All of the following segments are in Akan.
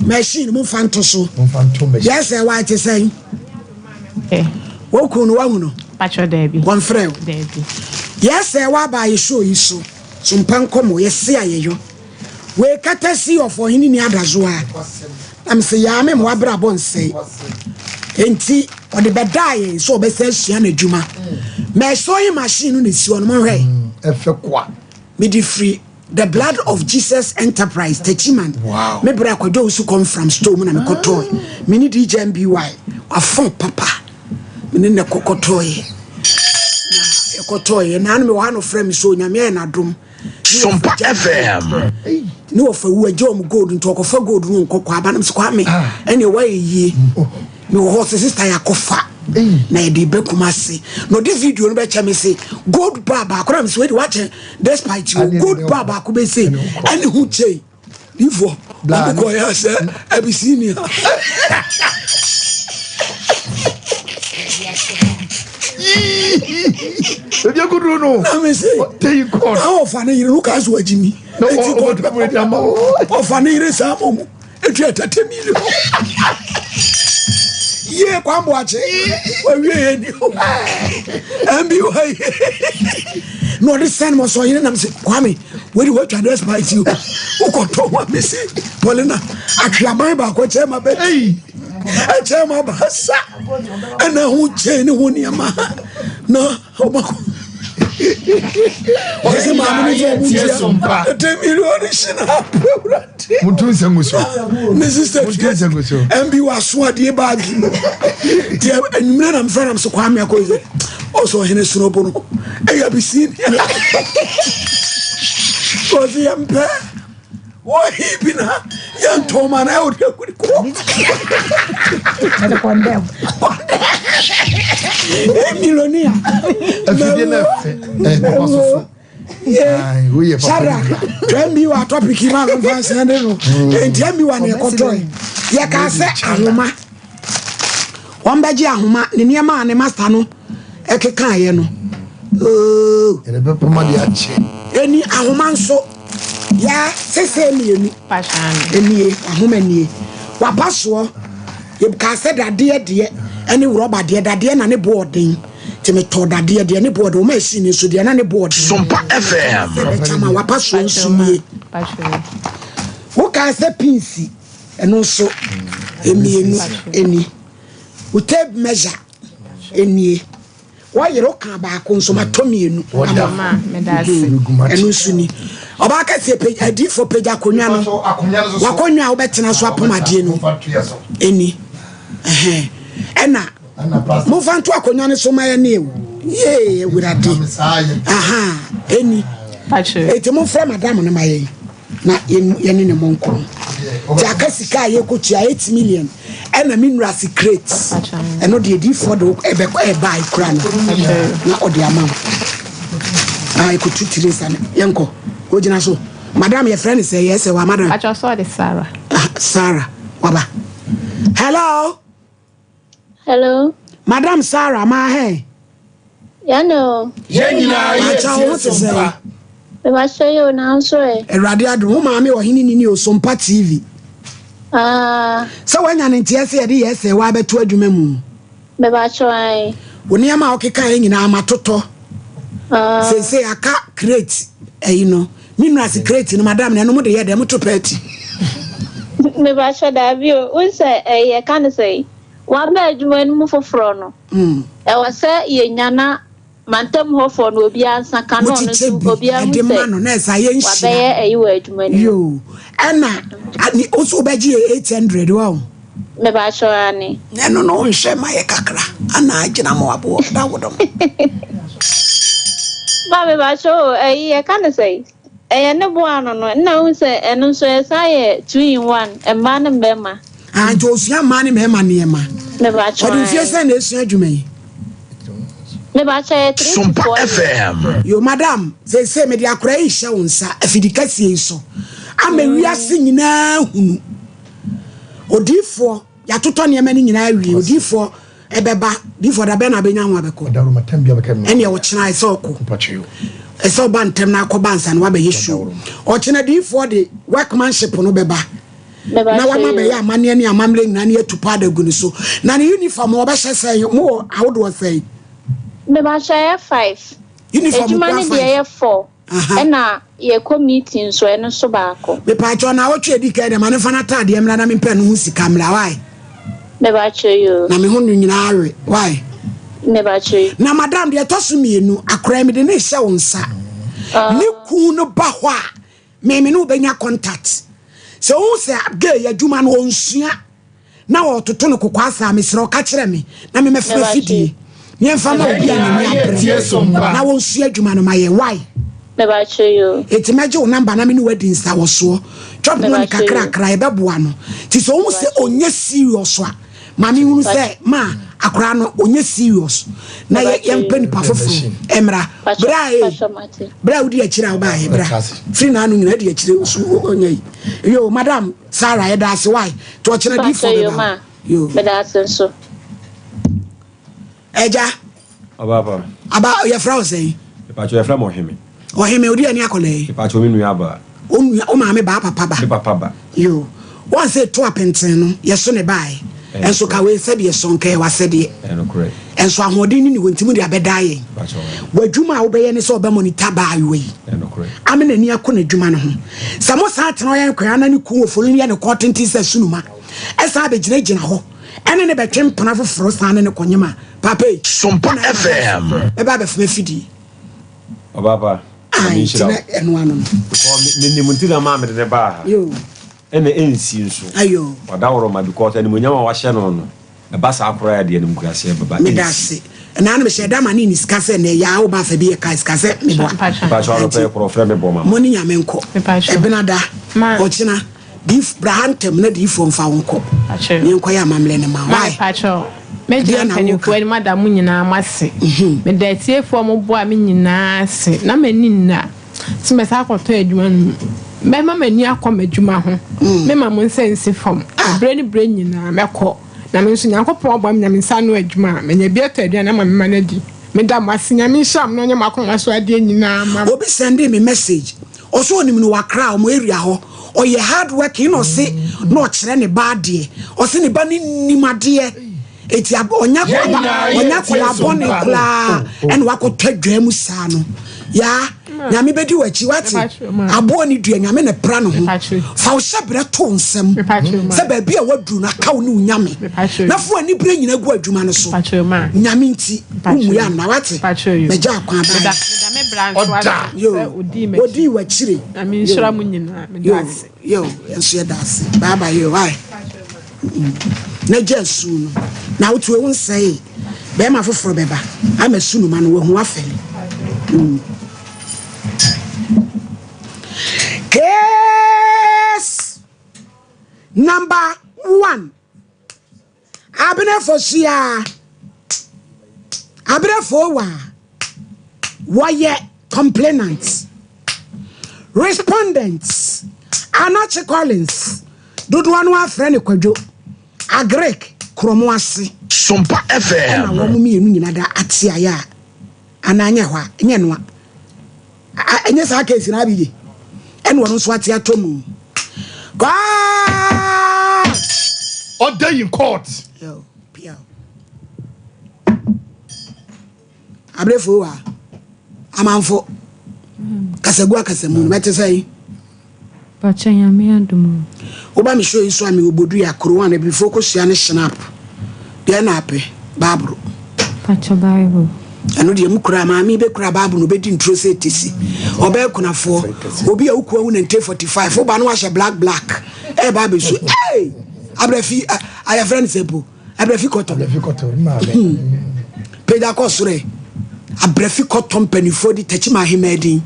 machine mo fanto so yes e wa te say wo ku no wa hu no patcho Debbie one friend Debbie yes e wa ba show yi so Sompa Nkomo yes ayeyo we katasi of ohini ni adazo a am say ya me mo abra bon say enti o de bedaye so be say hia na adwuma me so yi machine no si on mo hwe efe kwa me di free the blood of Jesus enterprise techiman wow me bra kwajo su come from store na me kotoy me ni DJ MBY afon papa me ne kokotoy na kotoy na me wa no frame so nyame na dom Sompa FM no for wu ajom gold nto okofa gold no nkokwa aba na me kwa me ene wa yi me wo horse sister yakofa na e dey bekumase no this video no be cha me say gold baba akora me say watch despite you gold baba akobe say any hu chei livo ko ya say abisinia you good no na me say tell you God how far you look as wajimi no God people dey am of an ire samo etu 30 million ye kwambo ache we ye ni ambi we no this send mo so yin na me say kwame we what you address by you o ko to wa me say Paulina atwaban ba ko che ma be che ma ba sa ana hu che ni hu ni ma no o ba ko What's the man in the Sompa? And be was swati bag. And men and friend, I'm so calm. Also, in a snowball. I have seen was the empire. Why he been a young Toman out here with Milonia. Yeah, Sarah, tell me what topic you have and tell me one your control. Ya can say Ahuma. One baji Ahuma, Niama and Mastano, Ekekayeno. Oh, and a pepper madiachi. Any Ahuman so. Ya sese mi passion eni ahomani wapaso ye ka se dade eni rubber dade na ne boarding ti me to dade ne board o machine so de na ne board Sompa FM chama wapaso nsumi passion wo ka se pinsi eno so eni wo tape measure eni wa yero ka ba ko nso matomi enu mama me da se enu suni oba ka se page adi for page akonwa no wakonwa obetena so apomade no eni ena mo fanto akonwa ne so maye ne ewu ye ewurade eni eti mo fra madam ne maye na ye ne monko ti akasika ye ko tia 8 million ena mineral secrets eno de di for do ebe buy kura na odi amam ai ko tutire sana yenko ojina so madam your friend say yes wa madam I just saw the Sarah Sarah waba hello madam Sarah ma hey ya no Yenina Sompa me ba show you now so erade adu ma me ohini ni o Sompa TV so wanya ne ntia se de yes wa beto adwuma mu me ba show ai woni ama okeka nyina amatoto say aka create you know mineral secret no madam na no mo de ye dem to party me ba show da bio un say e kan say wa ba adwuma mu foforo no e was say ye nyana mantem ho for no obi ansa kan no so obi an say no na say ye wa ba ye e wa adwuma ni yo ana ani oso beji 800 wow me ba show ani no nhwe ma ye kakra ana agina mo abo da wodom ba me ba show e kan say e ne bo ano no na un say eno so e say 2 in 1 e man mbema anjo osia man mema ne ma me ba show odi fie say na esu adwuma yi me ba show 3 Sompa FM yo madam say me dia akora yi hye wonsa afidika sie so amewia se nyina hunu odifo ya toto ne mani nyina awie odifo ebeba difo da be na benya ho abeko daru matambia bekam ene wo kina iso ko eso ba ntem na akoba nsa no ba yesu o kina difo de workmanship no beba na wa ma be ya amane ne amamre nyina ne atupa da gunu so na ne uniform wo be hye mo how do I say me ba share 5 uniform ejuma ne de 4 na ye committee so eno so ba ko me pa cho na wo twe di ka de ma ne fa na tade emra na me pɛ no hu sika mra why me ba cho na me hu nyina awe why me ba cho na madam de tosu mienu akora me de ne hye wo nsa ne ku no ba ho a me no benya contact so who say gay adwuma no onsua na wo toto no kokwa asa me sere o ka kire me na me mefra fidie ye mfa ma obi a me apre na wo nsua adwuma no maye why me ba cho eti meje wo number na me no wadi nsa wo so drop money kakra kra e beboa no ti so who say onye serious a ma me hunu say ma akra no onye serious na ye mpani pa foforo emra bra udi akira wo ba ye bra free na anu nyina di akire onye yo madam Sarah e da se why to akira di for me yo me da so eja aba ya frau say pa cho ya fra mo hemi o hemi odi ani akole pa cho mi nu aba o ma me ba papa ba yo one say to apenten no yeso ne bai enso ka we se be sonke wa se de correct enso ahodin ni wontimu de abeda ye wadwuma wo be ye ne so be monitor bai we correct amena ni akona dwuma no ho samo sa atena ye nkwa na ni ku ofolo ni ye ne kotenti se sunuma esa be gina ho ene ne be twempana foforo san ne konyema papa Sompa FM e ba be fme fidi Obaba ai tina eno anu ni muntina ma me de ba yo ene ensi nso ayo wadaworo ma because ene munyama wa hye no no e ba sa akora ya de ene mukase baba me dase na me sheda ma ni skase ne ya wo ba fa bi e ka skase me bo ba cho pe pro frɛ me bo ma moni nyame nko e benada o china dif brahantem na dif on fa wonko ni nko ya mamle ne ma why pacho me dia na ko ni madam nyina amase me da tiefo mo bo a me nyina se na mani na se me sa akoto adwuma no me mama ni akoma adwuma ho me mama nsense fom brain nyina mekọ na me nso nyankopon bom na me nsa no adwuma me nya bi eto adwuma na ma me manadi me da masenya me sham no nya makoma so ade nyina ma obi send me message oso onim no wakra o mo area ho o ye hard work no se no kire ne ba de o se ne ba ni nimade eti onya kola bone kula en wakotwa dwam sa no ya nyame bedi wachi wati abo ni dua nyame ne pra no ho fa wo hyebere to nsem se ba bia wadu na kaw ne nyame na fo ani bre nyina gu adwuma no so nyame nti umu ya na wati meja akwa ba oda odi wachire ami nshira mu nyina me dase yo enso ya dase baba yo why na jesu no na wotu e wonsai be ma foforo beba ama sunu ma no wo hu afeli Case number 1. Abinefo wa complainants, respondents, Anachi Collins, Dudwanu Afreni Kwajo, Agrek Kromoasi, Sompa FM. Na womu mienu nyina da atia ya ananya hwa enyenwa enye sa case na bije en wono so atia tomu God order in court yo pia abrefo wa amanfo kasagua kasamu mete sai pacha nyame adumu oba mi show you so ami obodu ya kro na before ko sia ne snap de na ape babro pacha bible anu de mukura ma mi be kura babu no be di intro say tisi obe kunafo obi a ukua wu 1945 oba no wa black e ba be so hey abrefi aya friend sepo abrefi koto ma be peda ko sure abrefi koto mpanifo di tachi ma hemedin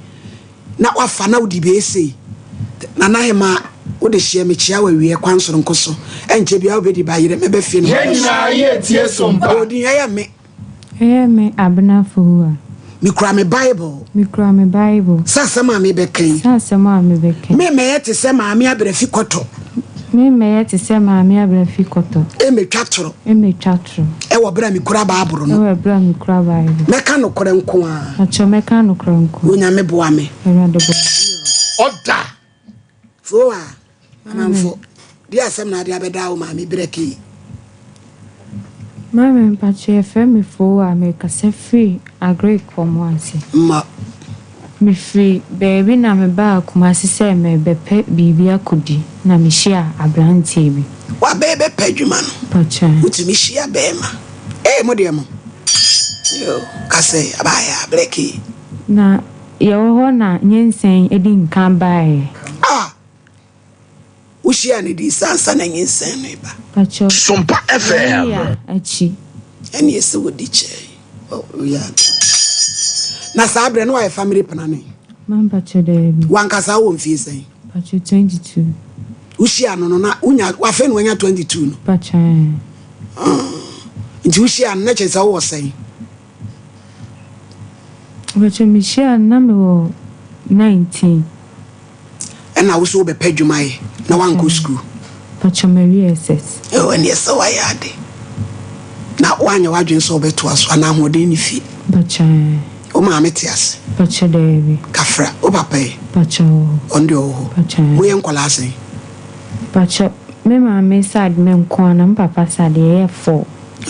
na wafa na udi be ese na na hema wo de hie me chia wa wie kwansoro nkoso enche bia obedi ba yire me be fie no nyina ye tie sompa odi ya me abinafo mi kura me bible sasa ma me bekan me yete se ma me abrefi koto e me twatoro e wo bra mi kura baabro no me ka no kore nko a wonya me boa me order foa amanfo Dear some na dia beda o ma me breki. Mama mpache FM for America free agree once. Ma Me free baby na me ba kumasi se me bepe bibia kudi na me share abrantie bi. Wa bebe pedwuma no. Pacha. Utimi share bema. Mo de mo. Yo, kase abaya breki. Na ye ho na nyensen edi nkan bae. Ushia ni di sansa na nyensen no ba. Pacha. Sompa FM. Achi. Eni ese wodi che. Oh, yeah. Na sabre no wa family planning. Man pacha debi. Wankasa wo mfie sen. Pacha 22. Ushia no na unya wa fe no anya 22 no. Pacha. Nti ushia na chesa wo sen. Pacha me share na me wo 19. Na wo so be pedwumae na wanko school. Pacha Mary SS. Eni ese wa yade. Na wanya wadwen so be to aso na hoden ni fi. Pacha. O ma metias. Pacha debi. Kafra o papa. Pacha. Onde o. Pacha. Mo yen kwala sen. Pacha me mama sad me nko na papa sad ye 4.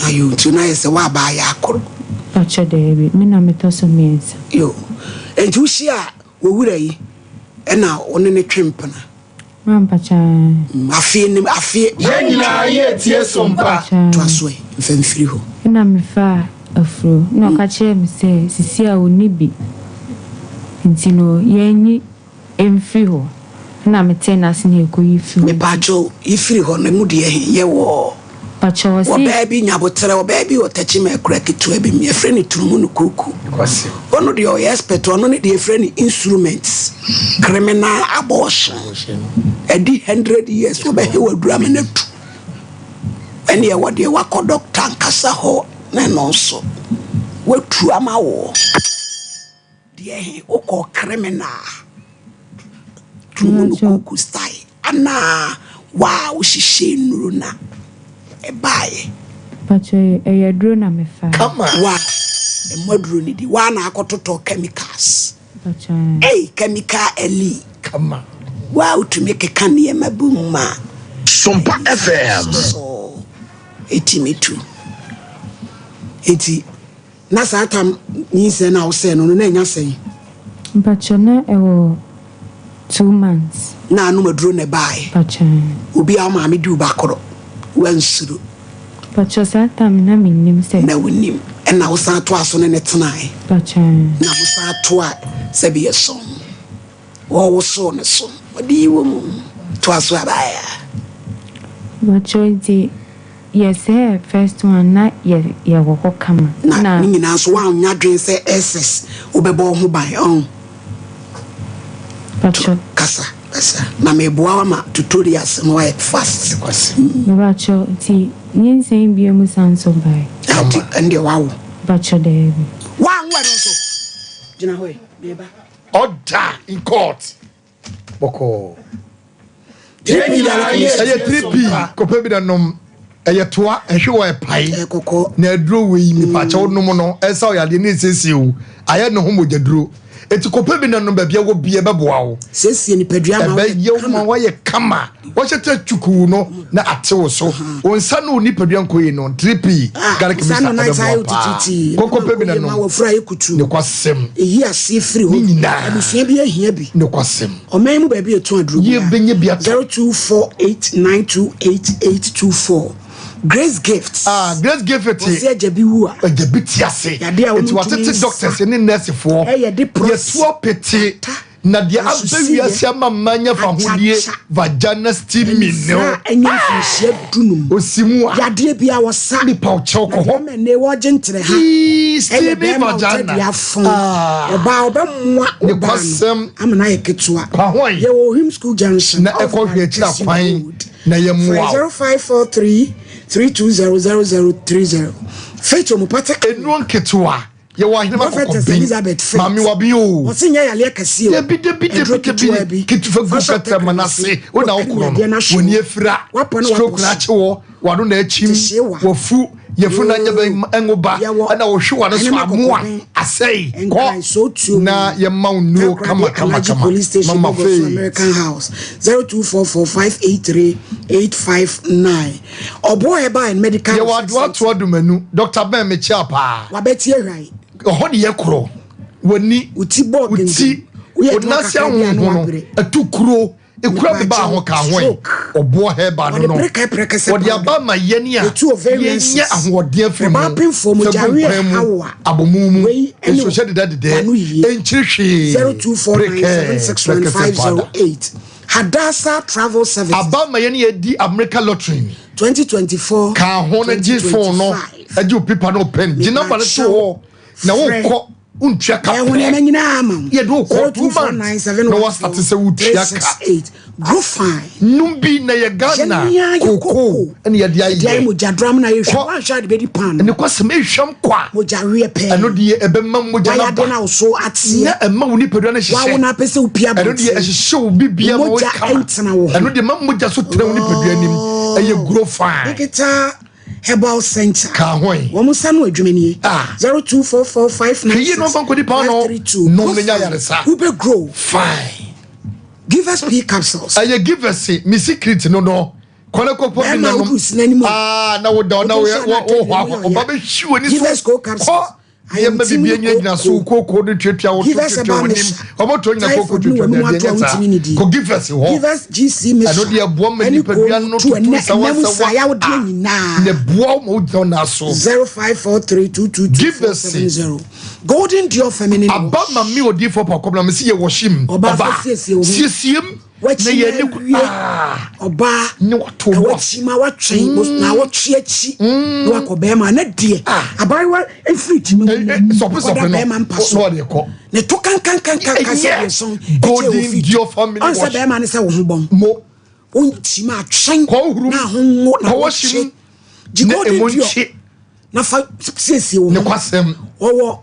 Ayo tuna ese wa ba ya akoro. Pacha debi me na metoso mensa. Yo. Enti ushia wo wura yi. Na one ne twempana. Man pacha. Afie nim afie. Yenina ye tie Sompa. To aso e mfamfiri ho. Na me fa afro. No ka che me se sisi a oni bi. Nti no yenyi emfiri ho. Na me tena se na ekoyi fi. Me pacho ifiri ho na mu de ye wo. Pacha wo Wo si. baby nyabotere wo baby wo tachi me kura kitu abi me frɛ ne turumu no koku. Kwasi. Ono de o expert ono ne de frɛ ne instruments. Criminal abortion. Edi 100 years wo be he wadura me na tu. Ene ye wo de wakɔ doctor nkasa ho na no so. Watu ama wo. De he wo criminal. Turumu no koku style. Ana wa wo hihye nuru na. Ebaye Pacha e dro na me fa. Come on. wa emoduro ni di wa na akototo chemicals Pacha. chemical eli Come on. wa utumi keka ne mabuma Sompa FM. so etimitu eti na satam nyinse na wo se no na nya sen Pacha na e wo 2 months. na anu maduro ne bae Pacha. obi a ma me di ubakoro wansuru Pacha satam na me nim se. na wonim na wo san to aso ne tenae Pacha. na mo san to a se be so wo so ne so odi wo mu to aso abaya Pacha di yes first one na ye wo kama. na ni na so wa nya dwen se SS obebo ho ban on Pacha. kasa na me boa ma tutorials no wa fast Kwasi. Me Pacha ti nyensen bi mu sanso bai. ande wawo Pacha debi. wa nwa no so gina hoy beba Order in court. Boko. Yenina ye Aye 3P. Kope bi da nom. Aye toa ehwe wo epai. kokko Na aduro we mi pa cha wonum no. Esa o yade ne sesi o. Aye no ho mogyaduro. Eti kope bi na nom ba bia wo bia beboa wo. sesi ni pedua ma Ebe ye wo wa ye kama. Wo chete twuku no na ate wo so. Onsa no ni pedua nkoyi no 3P. Garlic mixer. sano na sai utiti Kope bi na ma nom. wo fra ekutu Ne kwasem. eyi ase free ho Nyina. abusua bi ahia bi Ne kwasem. oman mu ba bi etu aduro Ye benye bia. 0248928824 Gracegift Gracegift. Osi ajabi wu a Ejabiti ase. Yade a Eti watete doctors ne nurse for. Yade process. Yetuo pete. Na dia abewi ase ama manya fa hodie vagina steaming no. enya fishia dunum Osimu a. yade bia wo sa Ni pa uche ko ho. me ne wo gentre ha Steaming vagina. oba obemwa Ne kwasem amana yeketua kwa hwan. ye wo him school junction Na ekọ hwe kira kwan na ye mua. 0543320030 Faith omupate Enu nketua. Ye wa hina Prophetess ko Elizabeth Faith. Mami wa bi o. Osinya yale kase o Debi kitu gufata manase wona okoro woni efira stroke na ache wo wado na achim wofu yefuna nyaba engoba ana wo hwe wane so amoa asei ko na ye ma unuo kama mama fe American House 0244583859 obo Herbal and medical ye wadwa to adumanu Dr. Ben me chia pa wa betie hwan ho de ye kro woni uti bog uti onase ahunhu atukuro ekura be ba ho ka ho obo Herbal no odi aba ma yeni a ye ahode afiri mu ba pinfo mo jare hawa abomumu eso hye de enchirihwe 0249761508 Hadassa Travel Service aba ma yeni edi American Lottery 2024 ka ho na gi phone no aju paper no pen gi number no so na wo ko untua ka ye nyina ama ye do ko 2 no was start say utua ka go fine numbi na ye Ghana koko ene ye dia ye mo jadram na ye hwa wan hwa de bedi pan ne ko se me hwam kwa mo jare pe eno de ebe mam mo jana ba na so atie na ema woni pedo na hye wa wona pese upia ba eno de hye wo bibia mo kama eno de mam mo ja so tena woni pedo anim eye grow fine Ekita Herbal Center ka hoy wo mo sanu adwumani 024459 no me nya yaresa ube grow fine give us P capsules aye give us me secret no kole ko po bi na no na wo da na wo ba be hwi oni so give us go capsules I am maybe being in so cocoa to Twitter or to about to give us GC I know the woman you not to the bomb on us 054322 give us golden dior feminine about my meal dear for problem see you wash him CCM na ye ne oba to watch ma watwen na watwe achi no akobe ma na die abaiwa efriti me so no de ko ne to kan se so golden dior family on se be ma ne se wo hobon mo onti ma atwen ko huru na honwo na washim golden dior na fa siesie wo ne kwasem wo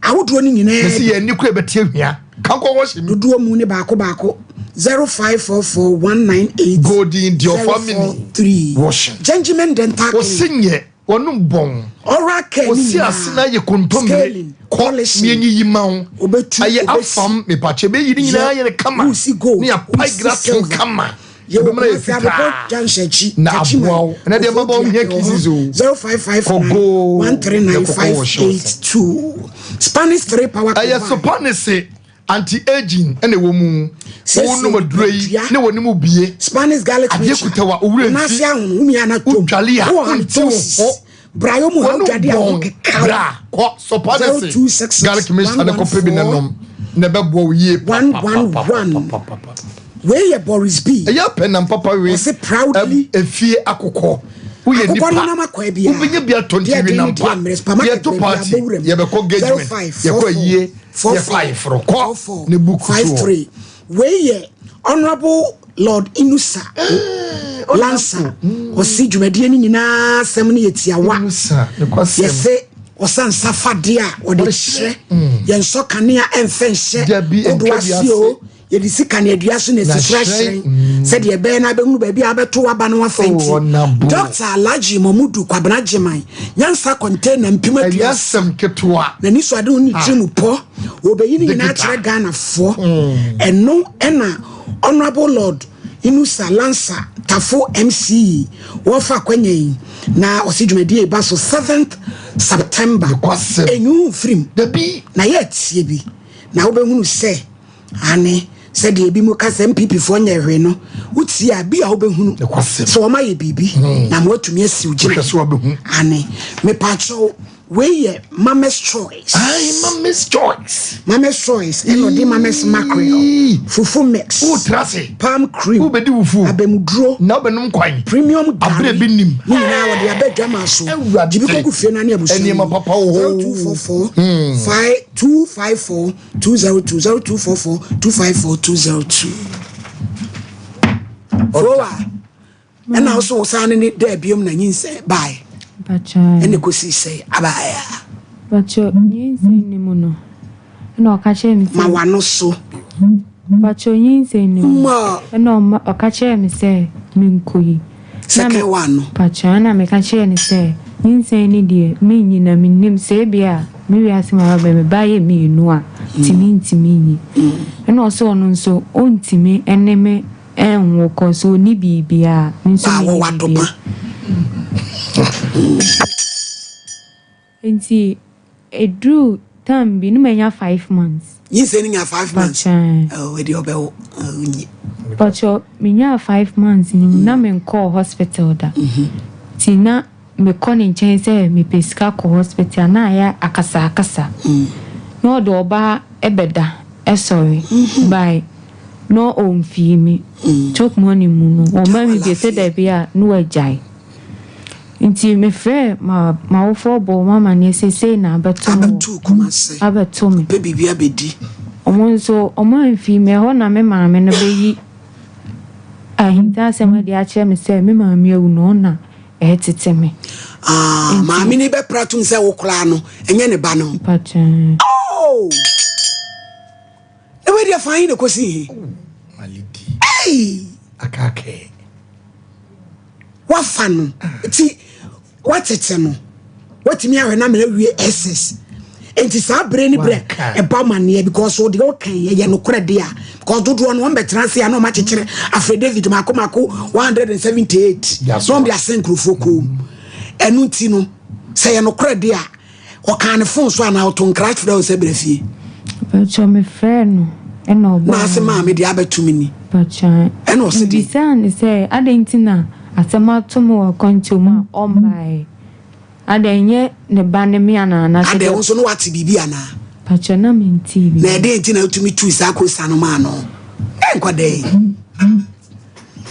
awodo ni nyina se ye ni ko ebetie hwia kan ko washim dodo mu ne baako 05441980 golden dior family washing gentlemen dental osinye wonu bon oral care osi asina ye kontomre ko mienyi yimawo aye afam me pache be yiri nyina ye kama ni a pai gratin kama ye be mra efita na abwo na de mabo hia kizizo 0555139582 Spanish 3 power aye Spanish anti-aging ene wo mu wonu madrei ne woni mu bie Spanish garlic adekuta wa owure na se ahun umi ana to udwale a brayo mu ha dwade a bra ko Spanish garlic mixture ne ko pebi ne nom ne bebo yie 111 where your Boris B eya penam papa we say proudly efie akokɔ uye nipa ubinye bia tonti wi nampa ye to party ye be ko engagement ye ko yie ye five ko ne buku 53 where ye honorable Lord Inusa Lancer osi dwumade ni nyina asem ne yetiawa ye se osansa fade a ode hye ye nso kanea emfenhye odo asio ye disi kanea duaso na sifresh se de be na be hunu ba bia abeto aba no afenti Dr. Alhaji Mamudu Kwabena Jeman nyansa container mpima biasem ketwa na ni so ade oni trimu po obeyini nyina kire Ghana fo eno ena honorable Lord Inusa Lancer Tafo MC wofa kwenye na osidwumadi ba so 7th September enyu film na yetie bi na obehunu se ane se de bi mu ka se MPP fo nya hwe no uti a bi a obehunu so ma ye bibi na mo atumi asi ugire ane me pacho we ye Mama's Choice. Mama's Choice. Mama's Choice. Eno di Mama's Mackerel. Fufu mix. Trase. Palm cream. Be di fufu. Abemudro. Na benum kwan. Premium gari. Abre binim. Ni na wo de abedwa maso. Jibi kogu fie na abusu. Eni ma papa wo. 0244 25202 254 Fowa. Ena also wo sa ne da biom na nyinse bye. Ene kosi say abaya bacho nyinse ni muno na okache mi ma wano so bacho nyinse ni na okache mi say minkoyi second one bacho na me kache ni say Insane dear, me na me name say bia, maybe I see my baby buy me no to me. And also on so on to me and name and walk so ni bia, means and see it drew time be no 5 months. You saying 5 months? Oh, with your bell. But your me 5 months, na me call hospital da. Tina me calling change say me pesca ko hospital na ya akasa. No do ba ebeda. Sorry. Bye. No on fee me. Choke money muno. O mami be said there be a no ejai. Inti me frɛ ma ofo bo mama ne say na abeto kuma say abeto me baby bia bedi omonso omanfi me ho na me maame no beyi ahinta se ma dia che me say me maame awu no na tete me maame ni be pratum say wo kra no enye ne ba no pacha oh e we dia fine no kosi malidi hey akake wa fanu ti watete no watimi ahwe na me wie SS enti sa bre ni bre e ba mane because o de o kan ye no kora de a because do no on betra se ya no ma chekere afre David mako 178 so be asenkrofo ko enu ti no se ye no kora de a o kan ne fon so ana auto nkrat fra o se bre fie pacha me freno e no ba na se ma me de abetumi ni pacha e no se di say adentina asema tomo konchoma ombai adenye ne bane mi ana na ade wonso no wati bibi ana pacha na menti bi na ede nti na utumi tu isa ko sanu ma no enkwade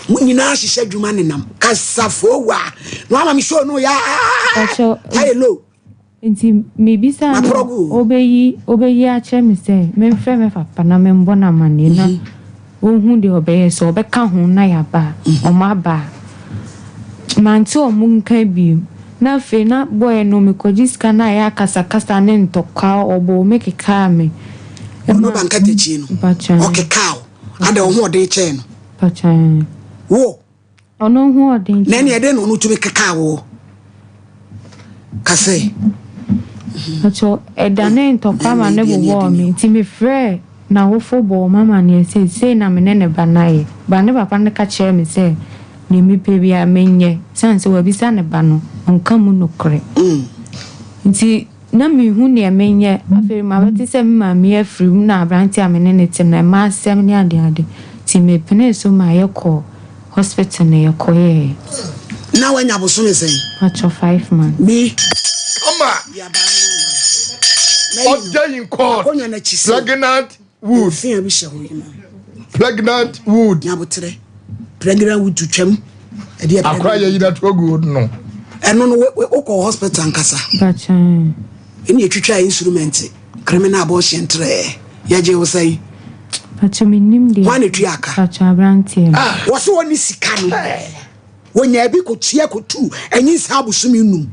munyina hihye dwuma ne nam kasafo wa no ama mi show no ya pacha hello nti maybe sa obeyi a che me say me mfre me papa na me mbona mane na ohun de obeye so obeka ho na ya ba o ma ba manto munka bi na fe na boy no me kojiska na ya kasa ne ntoka obo make ka me no banka techi no okay cow ada ho de che no pacha wo ono ho de na ne ede no no tumi kaka wo kase pacha edane ntoka ma ne bo me ti me frɛ na wo fo bo mama ne say na me ne banaye ba ne papa ne ka che me say ni mi pe bia menye sanse wa bisa ne ba no onka mu no kre nti na mi hu ne menye aferi ma beti se ma mi afri na abranti amene ne tem na ma asem ne ade ti me pene so ma ye ko hospital ne ye ko ye na wanya boso me say acho 5 months me Oma ya ba no oja in court pregnant wood fia bi hye pregnant wood ya botre pregnant wood twam e de akwa ye yida to good no eno no we ko hospital nkasa pacha eni etwitwa instrument criminal abortion tre ya je wo sai pacha minim de wane tuaka pacha abranti wo so woni sika no wonya bi ko tua ko tu enyi sa abusumi num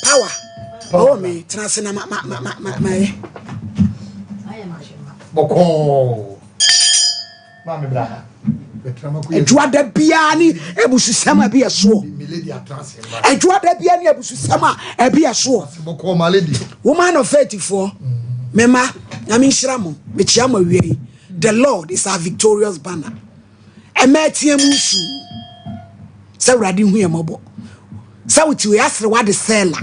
power oh me trans na ma boko mami bra ejua da bia ni ebususama bia so ejua da bia ni ebususama e bia so boko maledi woman of faith for mema na mi nhyiramo me chiama wiei the Lord is our victorious banner emetie musu se wrade hu yemobo Sauti we asre wa de sela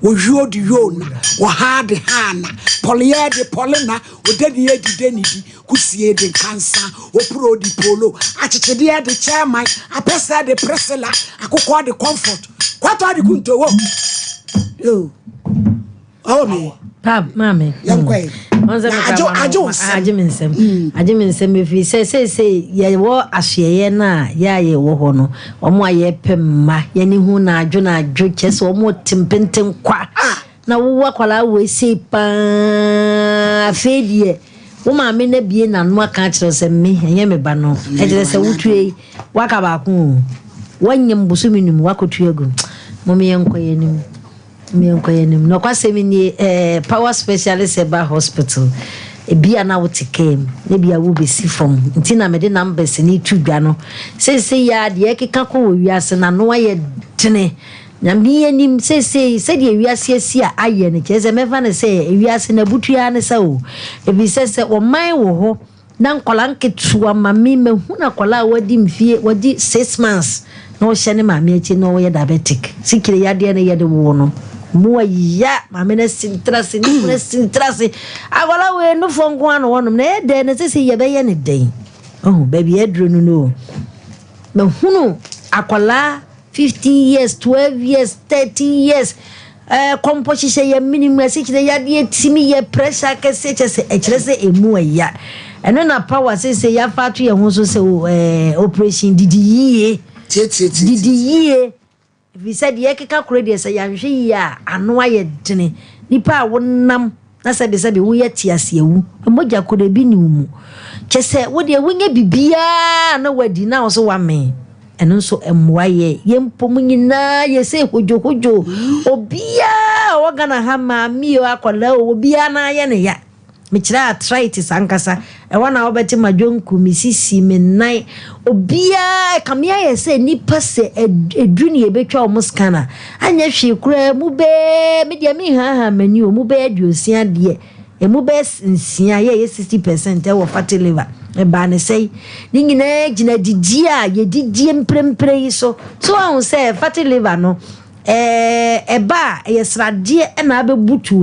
wo hwo de hwo na wo ha de hana polia de polina wo de de di kusie de kansa wo pro di polo achete de de chairman apesa de presela akokọ de comfort kwato de kunto wo yo oh me pap mame yankwai aje mensem efi say ye wo ahyeye na ya ye wo ho no omo aye pemma ye ni hu na adwo chese omo timpenten kwa na wo akwala we sei pa fedie wo ma me na bie na no aka kire se me enye me ba no e dire se wutue waka ba ko wanyem busuminum wakotue gu mo me yenkoye nim no kwasemi ni power specialist Herbal hospital ebia na wote kem na bia wo besi from nti na me de numbers ni tudwa no say ya de ekeka ko wo wiase na no aye tene na mi anim say de wiase asi a aye ne keze mefa ne say wiase na butua ne sa o ebi say o man wo ho na nkola nketua mami mehuna kola wadi mfie wadi 6 months no hyene mami achi no ye diabetic sikire yade ne yede wo no mo ya mami na sintrase ni na sintrase agola we no fonko an wonum na ye de ne sese ye be ye ne den oh baby edru no mehunu akola 15 years 12 years 30 years composition ye minimum sikire yade timi ye pressure kese chese echirese emu ya eno na power say ya fatu ye ho so say operation didi ye we said ye keka kure de say ya hwe ya ano aye dene nipa wonam na say be wo ye tiase awu moja ko de bi ni mu chese wo de wonye bibia na wadi na so wa me eno so emwa ye mpom nyina ye say hojo obia wogana ha ma mi o akola obia na ye ne ya mechira arthritis ankasa e wana obeti madwonku misisi menai obia kamia ye se nipa se eduni ebetwa omuskana anya hwe kura mu be media mi ha mani o mu be aduosia de e mu be nsia ye 60% e wo fatty liver e ba ne sei ni nyina gina didia ye didie mprempre so ahun se fatty liver no eba yesrade na abebutu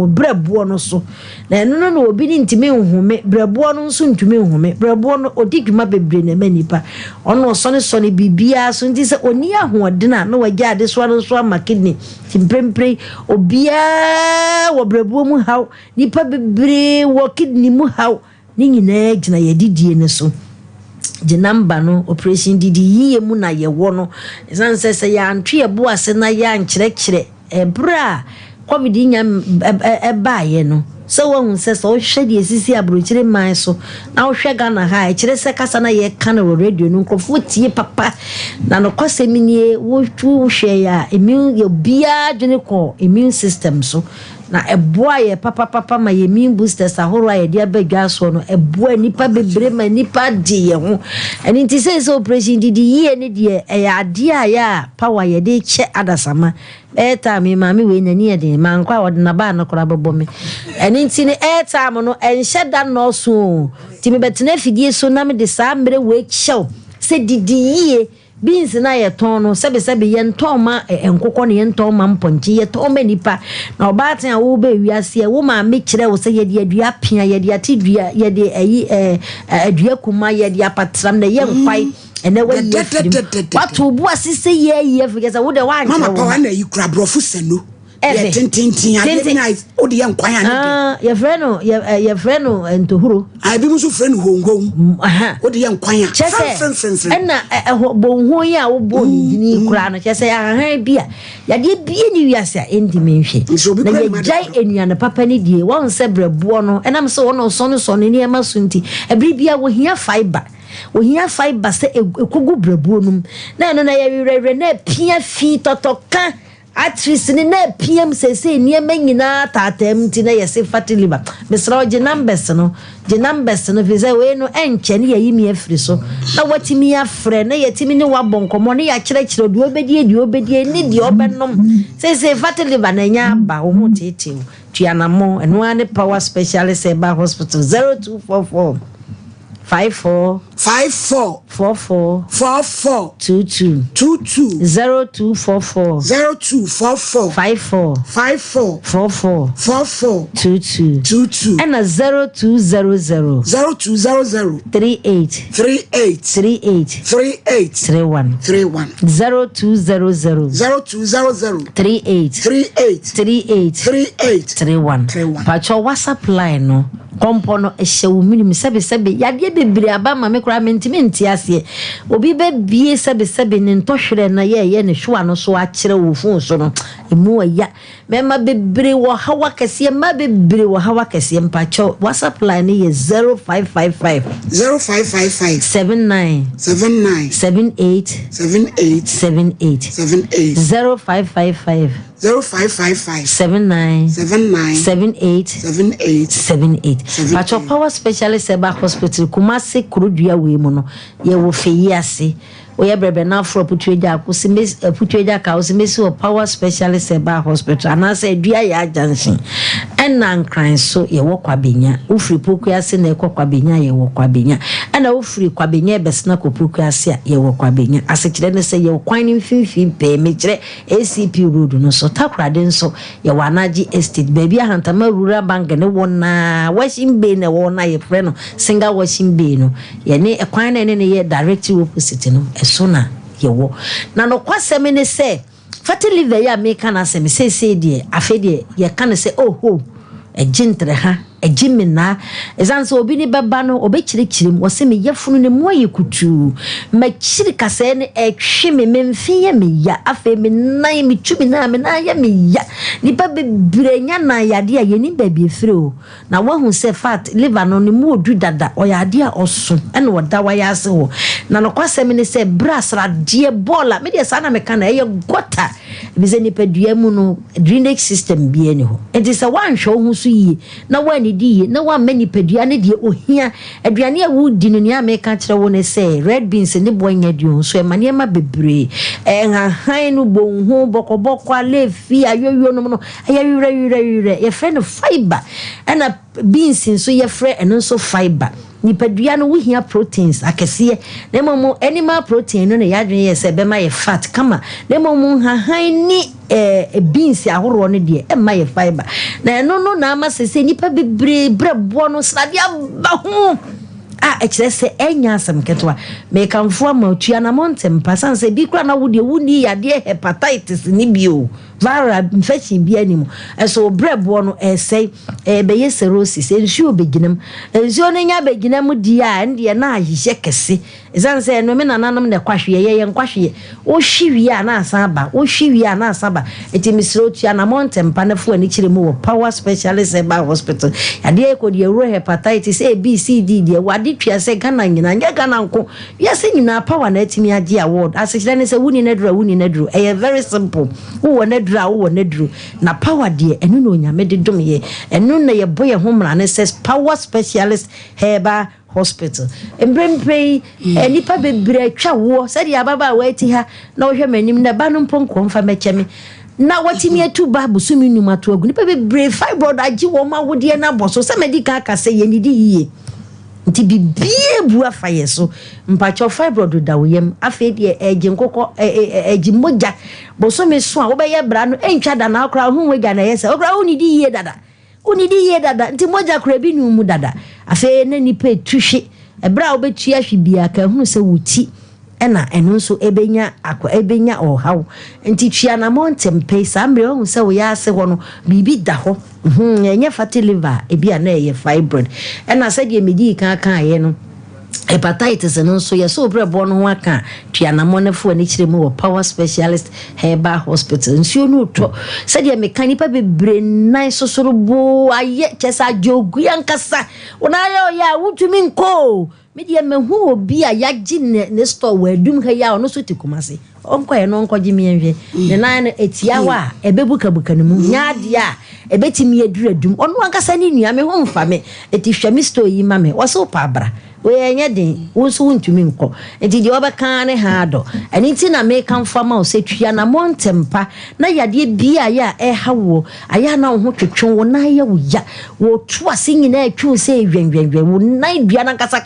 brebo no so na eno no obi ni ntime nhume brebo no nso ntime nhume brebo no odiguma bebre na manipa ono sone bibia so nti se oni ahoɔden na wagya ade so no so amakidni timprempre obia wo brebo mu haw nipa bebre wo kidney mu haw ni nyina gina yedidie ne so the number no operation didi yiye mu na ye wo no sanse se ya antwe e bo ase na ya nkyerɛkyerɛ ebra covid nya ba ye no so won se so hwede esisi abrochire man so na hwɛ Ghana ha kyerɛ se kasa na ye ka na radio no nkofo tie papa na no koseminie wo hwɛ ya immune ye bia dwene ko immune system so na eboa ye papa ma ye immune boosters ahoro ye dia badwa so no eboa nipa bebre ma nipa di ye ho eni nti say so operation didi ye ne die ya ade ya power ye de che adasama airtime ma me we nani ye de man kwa wode na ba na kora bebo me eni nti ne airtime no enhye da no so ti me betena fidie so na me de sa mbre we chew se didi ye beans na ye ton no sebe ye nton ma enkokɔ ne ye nton ma mponche ye ton ma nipa na obaten a wo ba wiase wo ma me kire wo se ye de adua pia ye de atidua ye de adua kuma ye de apatram na ye nkwai ene we ye watu bu asise ye figesa wo de wa mama pa wa na yi kura brofo seno ye tintintin ade nice o de ye nkwan ane ye frɛ no ntohuro ai bi muso frɛ no honhom o de ye nkwan a frɛ na bonhon ya wo bo ni kura no chese ahan bia ya de bie ni wiase a endi menhwe na ye jai enuane papa ni die won se brebo no enam se won so ne ne ma sunti ebri bia wo hia fiber se ekogu brebo num na no na ye werere na pia fi totoka actress ni na PM say niema nyina tatam ti na yesi fatty liver mesra oje numbers no visa we no enche ne yayi mi afri so na watimi afre na yetimi ne wabonkomo ne ya kyerɛkyerɛ de obedie ni de obenom say fatty liver na nya ba wo ho tete tuanamo eno ane power specialist Herbal hospital 0244 54 44 22 0244 54 44 22 and a 0200 38 31 0200 38 31 pacho WhatsApp line no kompono ehyewu minim sebe yade bebre aba ma me kura mentimenti ase obi be bie sebe ne ntohwere na ye ne hwa no so a kire wo fon so no emu ya mema bebre wo hawa kese ma bebre wo hawa kese mpacho WhatsApp line is 0555 79 78 0555 79 78 Pacho Power Specialist Herbal Hospital Kumasi Kurudua we mu no ye wo feyi ase oye brebe na for putueja ka osimesi o Power Specialist Herbal Hospital anase dua ya junction ena nkran so ye wo kwabenya ufiri poku ase na ekwa kwabenya ye wo kwabenya ena ufiri kwabenya besna kopoku ase ye wo kwabenya ase kire ne se ye wo kwan mfimfim pe me kire ACP road no so takrade nso ye wanaji estate baby ahantama rural bank ne wona washimbe ne wona ye frɛ no singa washimbe no ye ne ekwan ne ne ye direct opposite no sona yewo na no kwasem ne se fati liver ya make na se me se die afedie ye kan se oho egintre ha ejimina ezanso obi ni beba no obekirikirim wo se me yefunu ne mo ayekutu ma kiri kase ne ehwe me memfiye me ya afa me nan me tumi na me na ya me ya ni ba bebrenya na yade a yeni ba bi efire o na wahu se fat liver no ne mo odu dada o yade a oso ene woda wa ya ase ho na no kwase me ne se brasra die bola me de sa na me kana eye gota bize ni pedua mu no drainage system bi ene ho enti se wanhwe ho so yi na wani di na wa mani pedua ne de ohia aduane a wudi no nia me ka kire wo ne se red beans ne bonya duon so e mane ma bebre han no bonhu bokoboko alefi ayoyo no no ayawire ye friend fiber and beans so ye friend and so fiber ni pedua no wo hia proteins akese na momo animal protein no ne yadwen ye se be ma ye fat kama na momo han ni beans ahoro no de e ma ye fiber na no na ama sese nipa bebre brebo no srade aba ho ekire se enya asem ketwa me kanfo ma otua na montem pasanse bi kra na wo de wuni yade hepatitis ni bio viral infection bi animu eso brebo no sei beye cirrhosis ensuo beginam ensuo no nya beginam di a ende na ahihye kese ezanse no me nananom ne kwahwe ye nkwahwe o hwiwi a na asaba o hwiwi a na asaba etimisiro otua na montem panafo ani kire mu Power Specialist Herbal Hospital yade ekodi euro hepatitis A B C D de wade twa se Ghana nyina nya Ghana nko yase nyina power na etimi agi award asekire ne se wuni na dru very simple wo na dra wo na dru na power de enu no nyame de dom ye enu na ye boye homra ne says Power Specialist Herbal Hospital embrempe nipa bebre atwa wo se dia baba wa eti ha na wo hwe manim na ba no mponko mfa mecheme na watimi atu ba busumi numa to agu nipa bebre fibroid agi wo ma wo de na boso se medical aka se ye nidi yiye nti bibie bu afaye so mpacho fibroid da woyem afa de eji nkoko eji moja busumi so a wo be ye bra no entwa da na akra hu wega na yesa okra hu nidi yiye dada nti moja kra bi nu mu dada afa na nipa etuhwe ebra wo betua hwibia ka hu se wuti ena eno so ebenya ohaw nti twia na montem pe sambre hu se wo ya ase ho no bibi da ho enye fatty liver ebia na eye fibroid ena se de medi kan aye no hepatitis no so ye so brebo no ho aka twia na monefo ani kire mu Power Specialist Herbal Hospital nsuo no to se de mekanipa bebre nan sosoro bo aye chesa jogu yankasa ona ya wutumi nko media mehu obi a yagye ne store wadum ha ya ono so tikumase onko ye no onko gimi enhwe ne nan etia wa ebebuka ne mu nyaade a ebetimi eduradum ono ankasa ni nua me ho mfa me etihwa mi store yi ma me wo so pa bra we enye den wo so ntumi nko enti de obeka ne ha do eni ti na me kan fama o se twia na montempa na yade bia ya hawo aya na ho twetwe wo na ya wo ya wo to ase nyina atwu se hwenhwenhwe wo na dua na kasa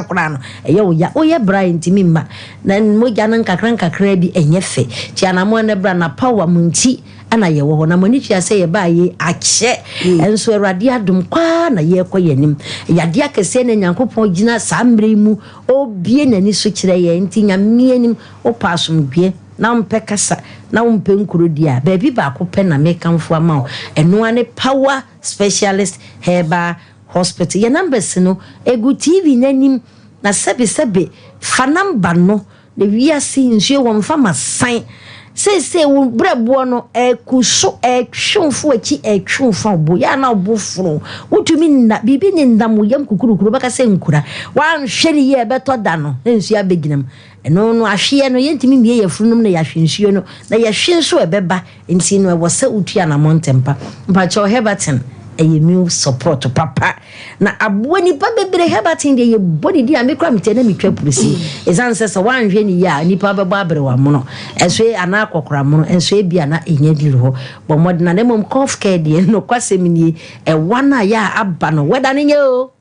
kora no eye wo ya o ye bra ntimi ma na moja na nkakra bi enye fe tia na mo ne bra na power munti ana ye wo na mani tia se ye ba ye akye enso erade adom kwa na ye koyenim yade akese na nyankopon gina sambre mu obie nani so kire ye nti nyame anim o pasomdwe na mpekasa na mpenkurodia baby ba ko pe na mekamfo ama eno ane Power Specialist Herbal Hospital ye numbers no egu TV nanim na sebe fa number no de wiase nsuo wo mfa masan say wo brebo no kuso twonfo achi twonfo bo ya na obofro wotumi na bibi ni ndam yam kukurukuru baka se nkura wan hwe ni ye beto da no ensu ya beginam eno no ahwe no yentimi mie ye frunum na ya hwensuo no na ya hwe so ebeba enti no wo se utua na montempa mpa cho Herbal immune support papa na aboni pa bebre Herbal de ye body di amekra mitena mitwa purusi ezanse se wan hwe ni ya nipa bebo abre wa mono enso ana akokora mono enso e bia na enya diri ho bo modena na mom cough care de no kwasemni wana ya aba no weda ne nye o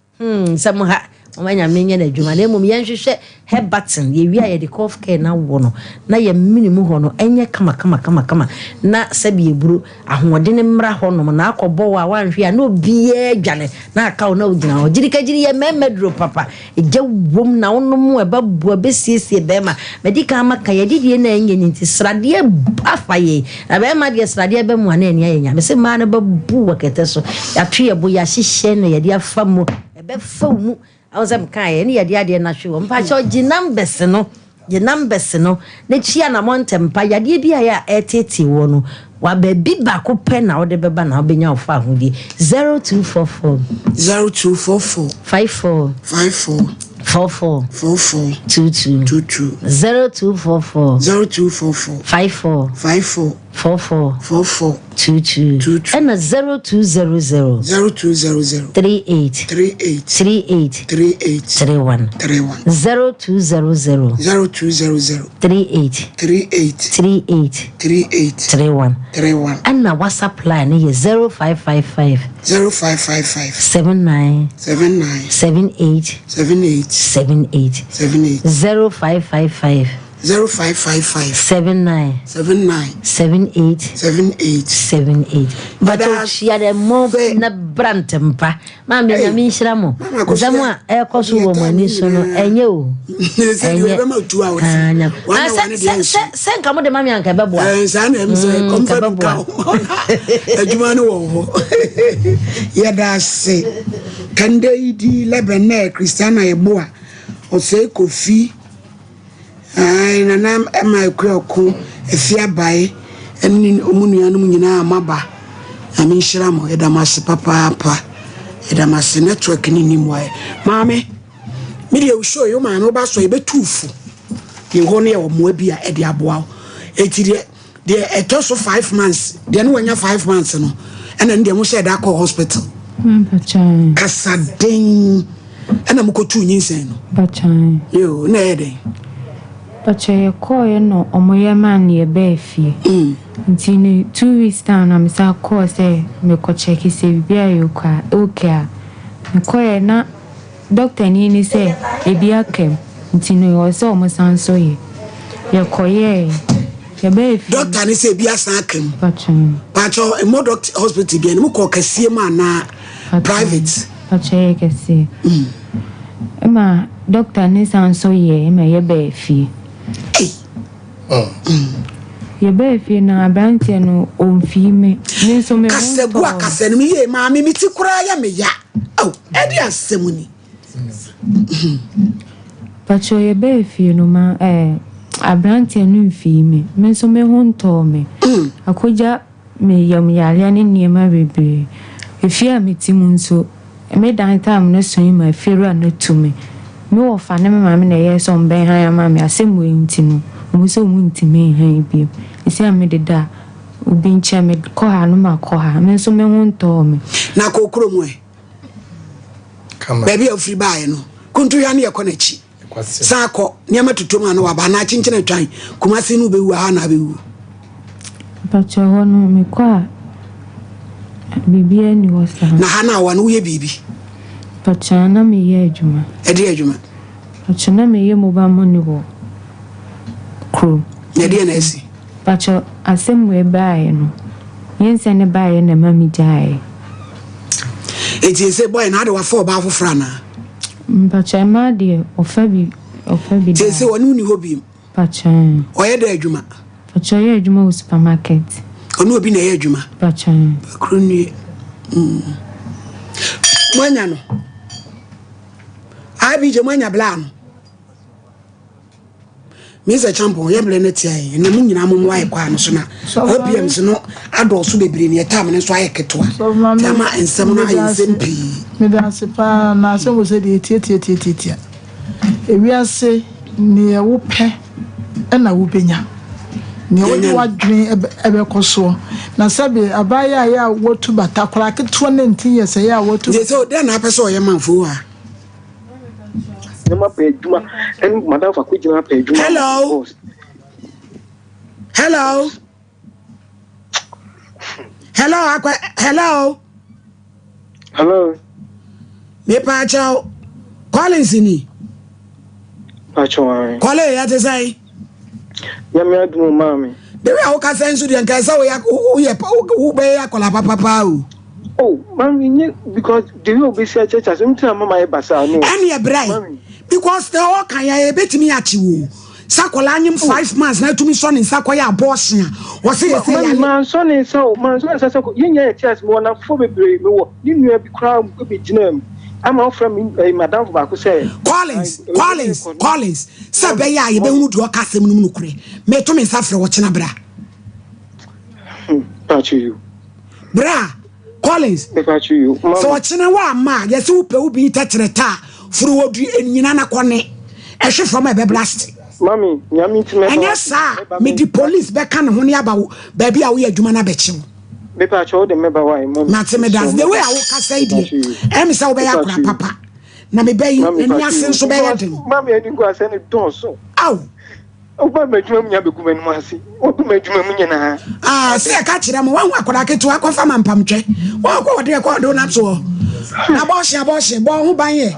samha omanya menye na dwuma na mom yenhwehwe Herbal ye wi aye de cough care na wo no na ye minimum ho no enye kama na sabi eburu ahode ne mra ho no na akobo wa wanhwe a na obi adwane na aka na ogina ho jirikagiri ye memedro papa eje wom na wonom ebabu abesiesie bema medika maka ye didie na enye nti srade afaye na bema de srade be mu ana eni ayenya me se ma na babu wakete so atwe bo ya hihye na ye de afamu ebe famu awzam kan ni yade ade na hwe mpa cho ginambes no ne chia na montempa yade bia ya etete wo no wa ba bi ba ko pe na wo de beba na obenya ofa ahudi 0244 54 44 22 0244 54 44 22 and 0200 38 31 0200 38 31 and na WhatsApp line is 0555 79 78 0555 79 78 but she had a mob na brantempa mama ya minshiramo zamwa ekoso wo mani so no enye o sen kamo de mama anka bebo sa na emse comfort ka adwuma no wo ya da se kande idi lebene Christiana eboa o se kofi ai na nam ema kwako efia bai eni omunuanu nyina amaba aminshira mo edamase papa edamase network ni nimwae maame me dey show you maame oba so ebetufu ye ho ne o mo bia e dey aboa eti dey etoso 5 months dey no wanya 5 months no ena ndey mo share da call hospital Bachan kasadin ena mo ko tu nyinsen no Bachan yo na ede Pache koye no omoye man ye befi. Ntini 2 weeks down na misa ko se me ko check se bibia yoka okay. Me koye na doctor ni se ebia kem. Ntini o se omo sanso ye. Ye koye ye befi. Doctor ni se bia san kem. Pache mo doctor hospital bia ni mo ko kasie ma na private. Pache kesi. Ema doctor ni sanso ye me ye befi. Ye befi na abrantie no onfime ni so me kasegu akase no ye ma me miti kura ya me ya edi asemuni Pacho ye befi no ma abrantie no onfime me so me honto me akoja me yam yale ne niema bebe efia metimu nso me dan time no so ma fero na tumi me wo fa ne ma me na ye so mben han ya ma me asemu ntinu omuso mu ntime han bi isi ame de da obi nche me ko ha no ma ko ha me so me honto me na ko kuro mu kama baby of free buy no kuntu ya ne ye ko na chi sa ko niam atutum ana wa ba na chinchina twan kuma se no bewu ha na bewu Pacho hono me kwa bibia ni wasa na ha na wa no ye bibi Pacho na me ye adwuma edi adwuma Pacho na me ye mobile money wo kro ne de na esi Pacho asemwe bae no yense ne bae na mami jae eti se boy na de wa for ba fofra na Pacho ma de ofa bi eti se wonu ni hobi Pacho oye de adwuma Pacho ye adwuma wo supermarket onu obi na ye adwuma Pacho kro ni mwanya no abi je mwanya bla no Mr. Champion, you blame it here. And the moon, I'm white quan, so now. OPMs no adults will be in your time and so I get to Tama and some SMP. Madame Sepa, Nasa was a tia. If we are say near Whoopе and a whooping. Near what dream ever coso. Nasabi, a buyer, ya what to Batakra, 20 years a year, what to so then I saw your man for her. Hello. Hello. Hello. Hello. Hello. Me pacho. Collins ni. Pacho. Kole ya te say. Ya me adu mama. The way I can sense you and say who be ya kola papa o. Oh, mommy, because the you be church as mama basa no. Any a brain. Because the all can ya bet me at you. Sakolanyim 5 months now to me son in Sakoya abortion. Was it man son is so man son is so you church more than 4 baby. You knew be crowd be ginem. I'm out from Madame Baku say. Collins. Sabaya, you be who do a castle nukri. May to me suffer watching a bra. Patch you. Bra, Collins. Patch you. So watching a one ma, yes, who will be touching a tar through in Yanana Kone. A ship from a blast. Mommy, Yami to me. And yes, sir, me the police back on honey about baby away a Jumana betching. Maybe the member why, Matsimedas, the way I will say, I'm so bad, papa. Na me bay, and yasin so bad. Mammy, I didn't go send it to so. Oh, what made you become in Mercy? What made you mean? Ah, say I catch them one could I get to a confirm and pumche. What go there, go donuts or abortion, born who buy it.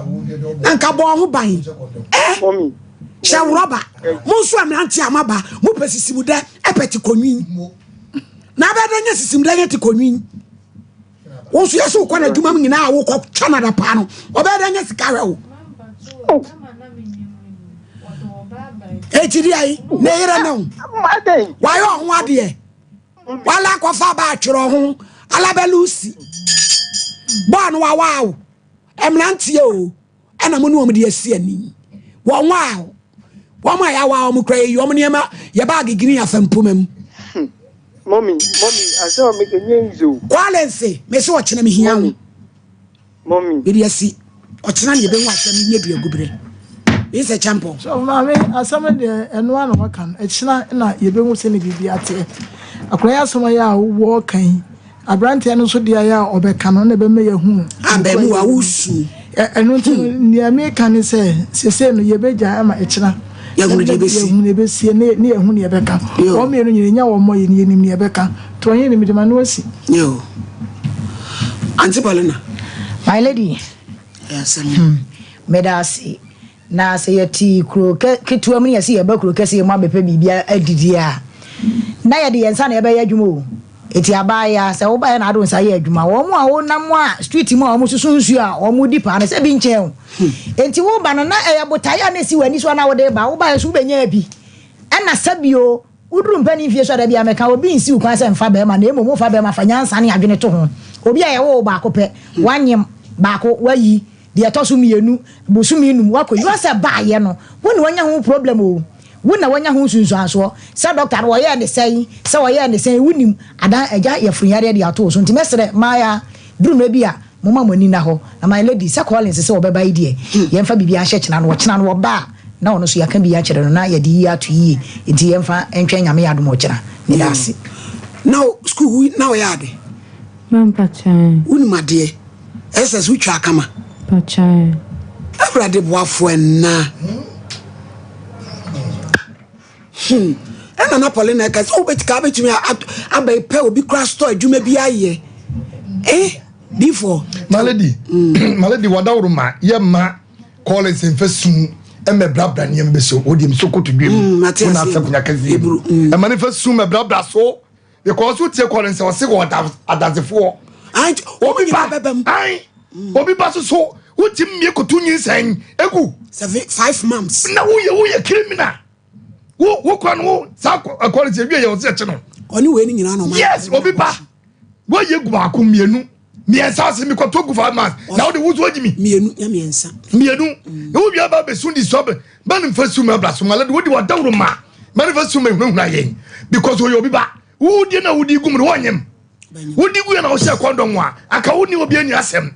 Nanka born who buy it. Mommy, shall robber. Most one auntie Amaba, who persist with that epeticonin. Na beden yesim da yeti konwin wo so yeso kwa na dwuma nyina wo ko Canada pa no obeden yesika we wo etidi ai na yira no why ho ade wala ko fa ba tworo ho alabelusi bo no wa wow emrantie o ena mo no de asi ani wo wow wo ma ya wa mo krai yo mo niema ye ba gigini afempomam. Mommy, I saw make a name so. Qualency, Miss Watching me here. Mommy, did you see? What's not even watching me be a good. It's a champion. So, mammy, I summoned the and one of can. It's not you don't send me be at it. A prayer somewhere walking. A brand and also the aya or be canon never may a home. And then who are who? And near me can say, say, no, you better, I'm a echna. Never see near Hunibeka. Or me in your more in Nebeka. To any with my nose. No. Auntie Paulina. My lady. Yes, Medasi. Na say a tea crew, kit to me, I see a buckle, Cassie, Mamma Pebby, a didia. Naya the Ensan Ebay Jumo. It's a buyer, so by an adult say, Juma, or more, Namwa, street more, almost soon you are, or moody pan, as a being chair. And to woman, and I about Tayane, when this 1 hour day, but by a souvenir. And a sabio, would penny if you should be a mechanical being so and Faber, my name, or Faber, my finance, and I've been at home. Obia, oh, Bacope, 1 year, Baco, where ye, the Atosumi, Busumi, Wako, you are a buyer, no, one young problem. When I want who soon so, Sir Doctor, why are they saying, so I am the same with him, and I got your free area at all. So, Timester, Maya, Drew maybe a Mamma Monina ho, and my lady, Sir Collins is over by dear. Yemfa be a shetch and watching and what bar. No, no, so I can be a cheddar, and I a dear to ye, in Tiemfa and train a mead mocha. Now, school, now, yard. Mampacha, my dear, as we track come. Pacha, I've read the waff when and an apple in a case, oh, but cabbage me I may pay will be crushed to you may be a year. Before my lady, Wadauruma, Yama, call it in first soon, and my brother and Yambeso, Odium so good to dream, Matthias, and manifest soon, my brother so, because you take Collins or say what that's the four. I Bobby Basso so, what Jim Yakutunia saying, Ego, 5 months. Now you criminal. Who can who? According to you, you're such an only winning in an yes, Obiba. Why you go back, Mienu? me answer me ko togu 5 months now the wuzo agimi mienu ya miensa mienu e wo bia ba be sundi sobe ban fa su me blaso mala de wo di wadawro ma man fa su me huna yen because wo obi ba wo di na wo di gum wo nyem wo di gu na wo se kondom a aka wo ni obi ani asem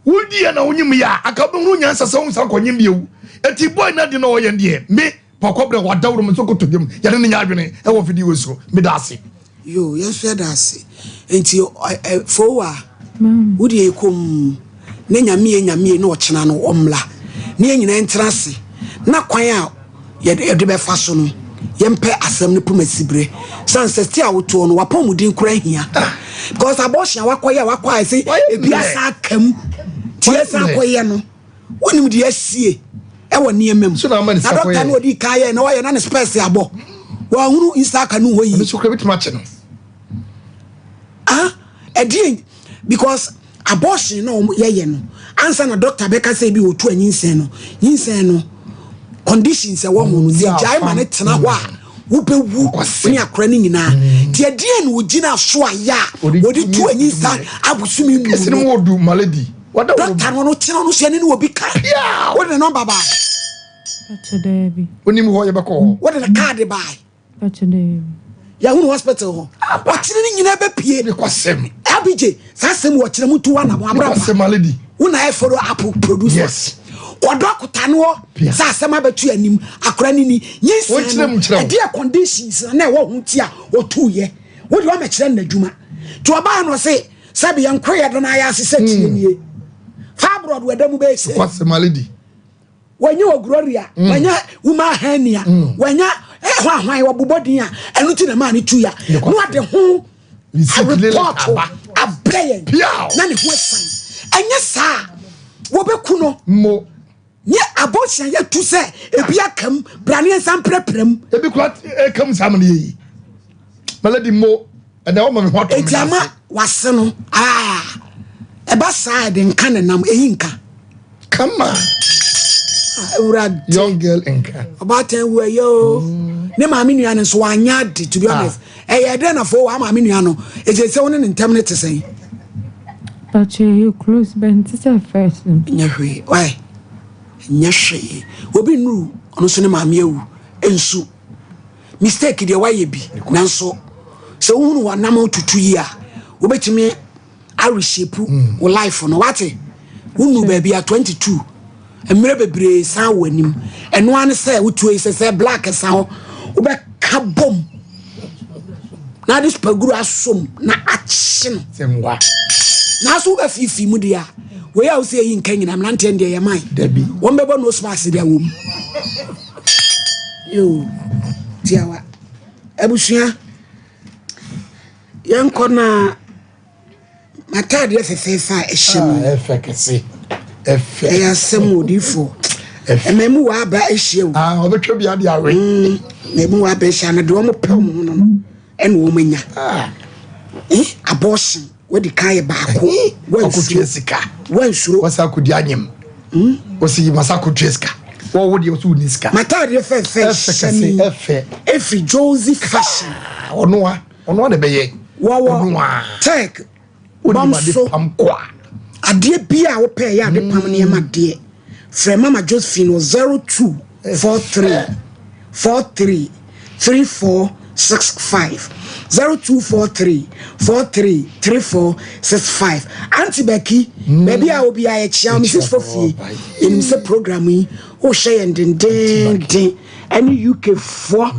wo di na wo nyim ya aka bo ru nyansa se wo sa konyem biewu eti boy na di na wo yen de me pokobra wadawro me so ko todem ya ne nya adwene e wo video so me da ase yo yes we da ase enti fowa wodi ekom ne nyame na ochena no omla ne nyina entrase na kwan a ye de be fa so no yempe asem ne pomasibre sansesti a woto no wapomudin kura hia because abortion wakoye say ebiasa kam tiesa koye no wonim de asie e woni emem na doctor no di kaye na woye na space abo wa hunu insaka no hoyi me so krabit match no edin because abortion no ye no answer na doctor beka say bi otu anyinsen no conditions e wo ho no dia jai ma ne tena ho a wo be wu ni akra ni nyina dia die no gina so aya wodi tu anyinsa abusumi mu kesi no wodu malady wada doctor no tena no so ne obi ka wo de number ba today onim ho ye beko wo de card buy today ya hu hospital ho o tire ni nyina be pie be kwasem abije sasem wo tire mutu wa na mo abra kwasem malady una e follow up producer yes odokota no sasem abetu anim akora ni nyinsa e dia conditions na e wo hu ti a otu ye wo de o me kire na dwuma to oba no se sabe yan kroya do na ya asese tinie fabroad wedamu be se kwasem malady wanya ogroria wanya uma hania wanya hwan wabobodin a enu ti na ma ni tuya no ade ho report abrayen na ne ho san anya sa wo beku no mo nye abortion ya tu se ebi akam brane san preprem ebi kula ekam sam ne yi malady mo na wo ma me ho to me etiama wase no eba side nka ne nam eyinka come on young girl enka about 10 we yo ne ma me nua ne so anya de to be honest e dey na for wa ma me nua no e je se won ne interminate say but you close ben to say first nyahwe why nyahwe obi nu ono so ne ma me ewu ensu mistake de why bi nanso se wonu wa nam tutu yi a obetimi a reshape wo life no wate wonu ba bia 22 emre bebre san wanim eno an say wotu say black san wo be kabom na dis paguru asom na achi no semwa na so be fifi mu dia we ya say yin kan nyina na ntende ye man dabi won be no smash dia wom yo tiawa ebusua yanko na matade efefa ehim efekese efe ya semodifo ememu wa ba ehie o obetwa bia dia we ememu wa ba ehia na de o mo pe mo no ene o manya abortion we di kai ba ko wakutua sika wansuro wasakudi anyem wasi masakudi sika wo wo di osu ni sika matade efefe efi Josie fashion ono de beye wo tech bomso pamkwa adie bia wo pe ya de pam ne ma de frɛ mama Josephine 02433465 0243433465 Auntie Becky maybe I will be a chia Mrs. Fofi in the program o share and den any UK 4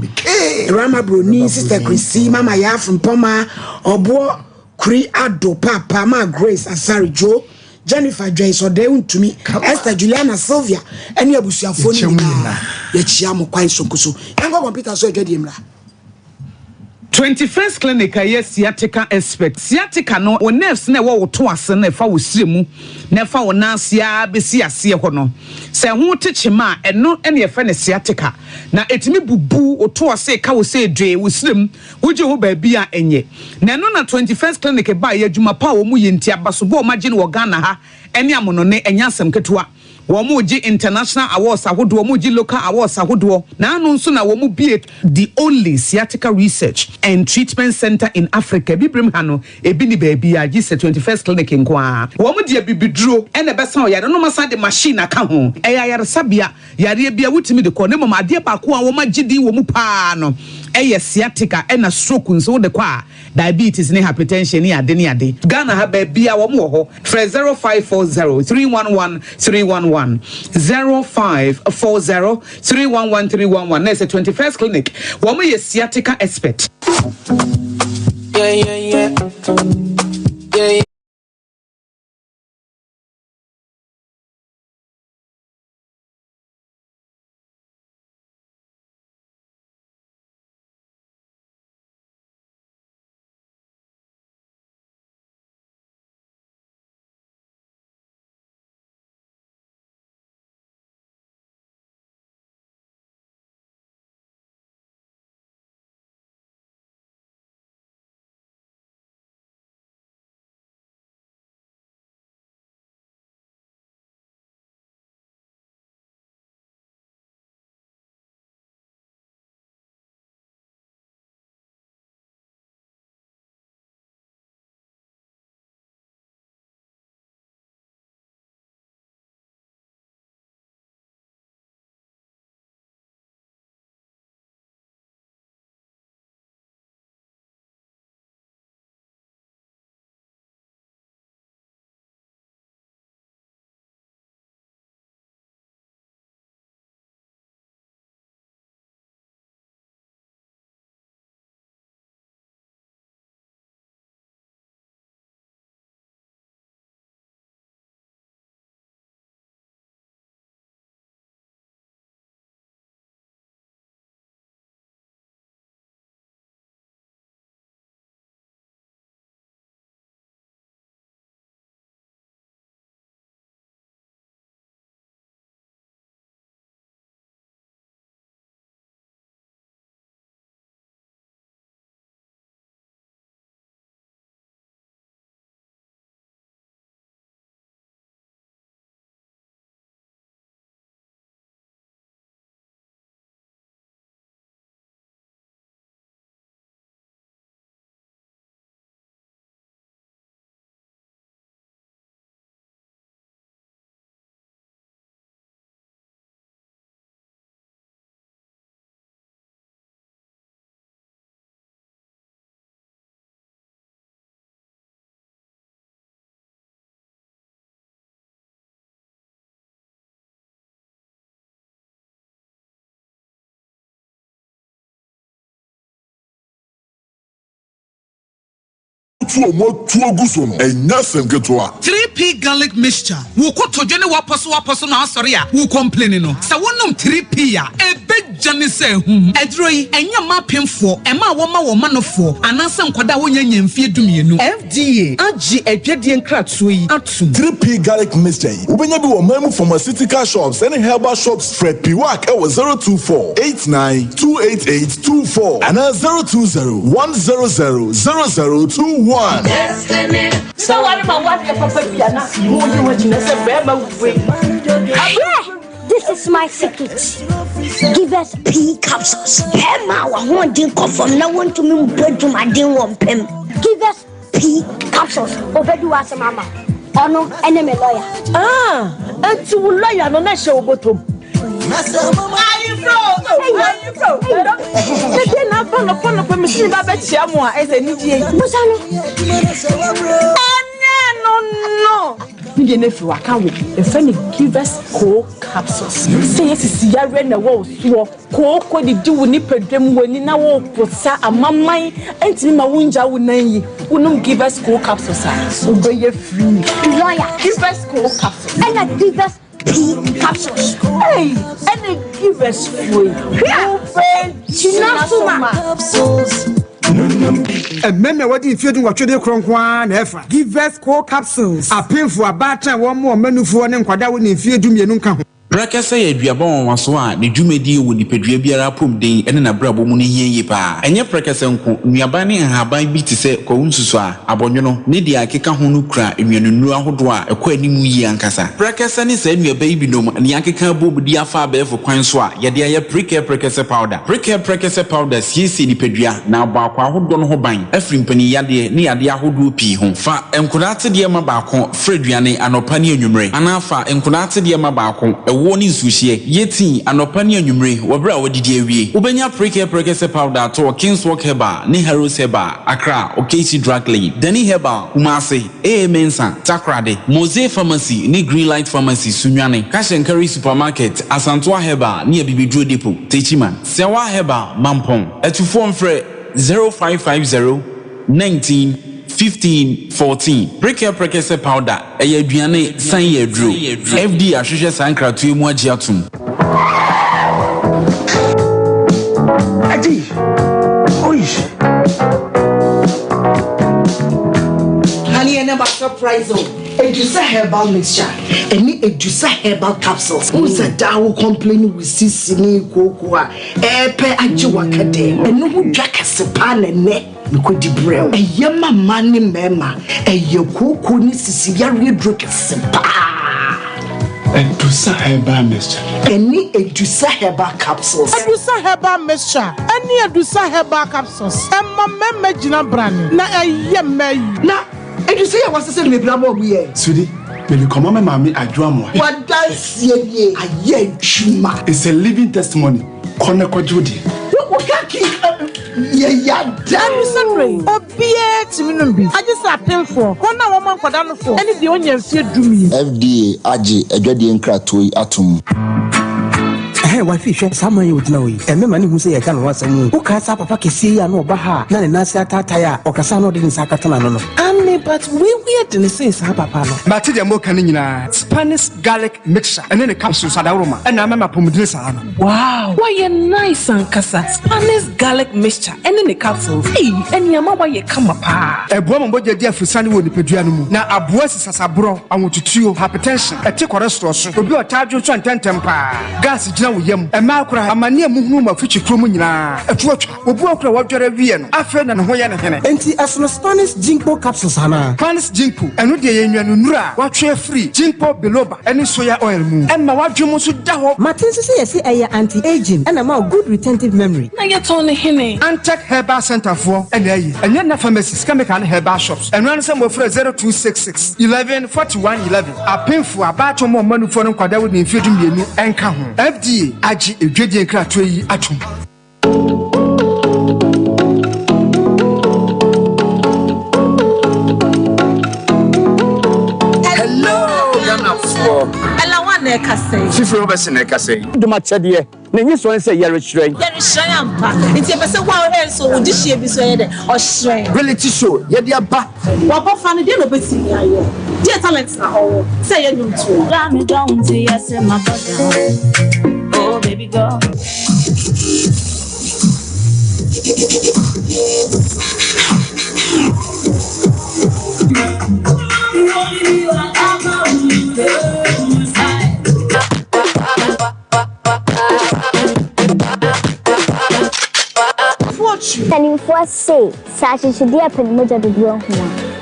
Rama Bruni sister Chrissy mama ya from Poma obo Kuri Ado Papa Ma Grace Asari Joe Jennifer Joyce Odeun to me Esther Juliana Sylvia any abusia phone ya chia mo kwan sonkoso yango computer so edwedi mra 21st clinic yes sciatica expert sciatica no o nerves na wo to ase na fa wo siremu na fa wo nansia besi ase ho no se ho techema eno ene ye fa ne sciatica na etimi bubu o to ase ka wo se dwe wo sirem wo je ho ba bia enye na no na 21st clinic ba ye adwuma pa wo mu ye ntia baso bo magine wo Ghana ha ene amono ne enya asem ketewa Womuji international awards ahodo, womuji local awards ahodo. Na anu nso na womu be the only sciatica research and treatment center in Africa. Bibrim hano ebi ni baby a gise 21st clinic nkwa. Womu dia bibidro ene besa o yare no masa de machine aka ho. Eya yare sabia yare bia wutimi de ko ne mama ade ba ko a wo magidi womu pa no. Eya sciatica ena stroke nso de kwa diabetes ne hypertension ne ade ne ade. Ghana ha baby a womu ho. 0540 311 311 0540 311 311. That's a 21st clinic. Womu ye sciatica expert. Yeah. Mo tuoguso no enya semketoa 3p garlic mixture wo kotojo ne waposo na asori a wo complain no se wonum 3p a ebejane se hu edroi enya mapemfo ema wo ma manofo ananse nkoda wo nya nyamfie dumienu FDA agi adwade nkratso yi atum 3p garlic mixture ubenya bi wo mamu pharmaceutical shops and herbal shops Fred Piwak e wo 02489288824 and 02010000021. So what about what the papa piana? This is my secret. Give us P capsules. Emma, I want to come from now on to me bedroom. I didn't want them. Give us P capsules. Over do us, Mama. Oh no, enemy lawyer. And to lawyer no na show bottom. You never work out with a friend give us cold capsules. Say yes, is Yaren the walls. Cold, what did you nip a dream when in our posa a mamma and Tima Winja would name you give us cold capsules. So be free. Lawyer, give us cold capsules. And I give us P capsules. Hey, and they give us free. Capsules. And men what if you do what you do one effort. Give us core capsules. A painful a batter one more menu for an inquada when if you do me nunca. Brakasa ye duabon waso a ne dwumedi wo nipadua biara pomden ene na brabo mu ne hieye pa enye brakasa nko nuaban ne haban bi te se kwawunsusu a abonwono ne dia akeka ho no kura enwenunu ahodo a ekwa animu yi ankasa brakasa ne sa nuaba yi binom ne akeka bobudi afa abefo kwan so a ye de aye brakasa powder siesi nipadua na abakwa ahodo no ho ban afri mpani yade ne yade ahodo pi ho fa enkodate de ma baako freduane anopa ne anwumre anafa enkodate de ma baako woni sushie yeti anopa ne anwumre wobra wodidi awie ubenya prekese powder to Kingswalk Herbal ne Heroes Herbal Accra Okesi Drug Lane Dani Herbal Kumase Mensa Takrade Mose Pharmacy ne Greenlight Pharmacy Sunwane Kashenkari Supermarket Asantoa Herbal ne Bibidro Depot Techiman Sewa Herbal Mampong etufo mfre 0550 19 15-14 prekese powder eye aduane san ye dro FD ahwehwe sankratu emu agiatum Adi oish Honey and never surprise Edusa herbal mixture any Edusa herbal capsules who's a down complain with sisini kokwa epe ajiwakade enu hu dwakase ne Nikodi brew. Yama mani mema. Koko ni sisi yari droke sempa. Edusa herbal mixture. Any Edusa herbal capsules. Edusa herbal mixture. Any Edusa herbal capsules. Emma meme jina brani. Na yeme. Na Edusa ya wasese me blamo biye. Sudi, me come on mami adwamo. What does ye aye chuma? It's a living testimony. Kone kwa judi. What can yeah, damn sorry. Obie timinumbi. I just append for. Kona woman kwadano for. Any the only fear do me. FDA aji edwadi enkratoi atum. Wife share someone you would know. And me mani who say I can once and who can't stop papa kisi ya no baha. Nane nasa tataya or kasano didn't sakatana no. But we didn't say papa no. Matija mo kanina Spanish garlic mixture and then a capsule sadaroma and I'm a pomodressa. Wow, why you nice and casa Spanish garlic mixture and then a capsule. Hey, and your mama ye come up. A woman boy dear for Sunny would be Pedriano. Now a boss is a bro. I want to chew hypertension. A tick or a store. So be a target to temper. Gas is now yam. A macra, a mania movement of future crumina. A watch will broke what you're a Vian. I fed and Hoyan. And as no Spanish jinko capsules. Spanish jinko and no de nura what share free jinko biloba any soya oil moon and my what you must do Martin say anti-aging and a good retentive memory. Now you're telling him Antec Herbal Center for and then pharmacies can make an herbal shops and run some of 0266 11 41 11 a painful about more money for them kwada with infection you and come FDA agi a gradient cratry atom. Fifty percent ekase. Do my chadie. Nenye so say yare shrine. Yare shrine ampa. Nti e pese wa o so odi hie bi so ye de o shrine. Reality show. Ye de aba. Wa bo fa ne de no beti ayo. Dey talent na o. Say ye nyum tu. Got me down to yes my body. Oh baby girl. Telling for say, such as a dear penmoja to do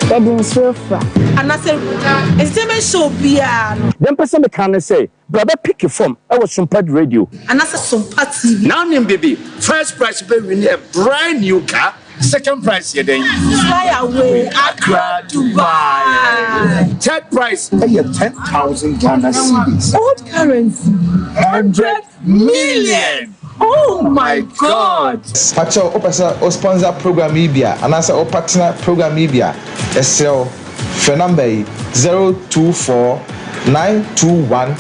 that in sofa. And I said, it's the show piano. Then person can say, brother, pick your form. I was Sompa radio. And I said, Sompa TV. Now, name baby, first prize will win a brand new car. Second prize, you then fly away, Accra, Dubai. Third prize, 10,000 Ghana cedis. Old currency, 100 million. Oh my God! Pacho, o sponsor program media, and as a partner program media, SL Fenambe 024 921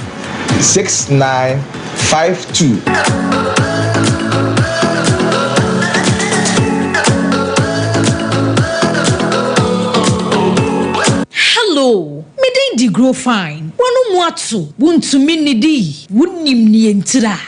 6952. Hello, me dey grow fine. Wanu muatu, wuntu minidi, wunim ni entira.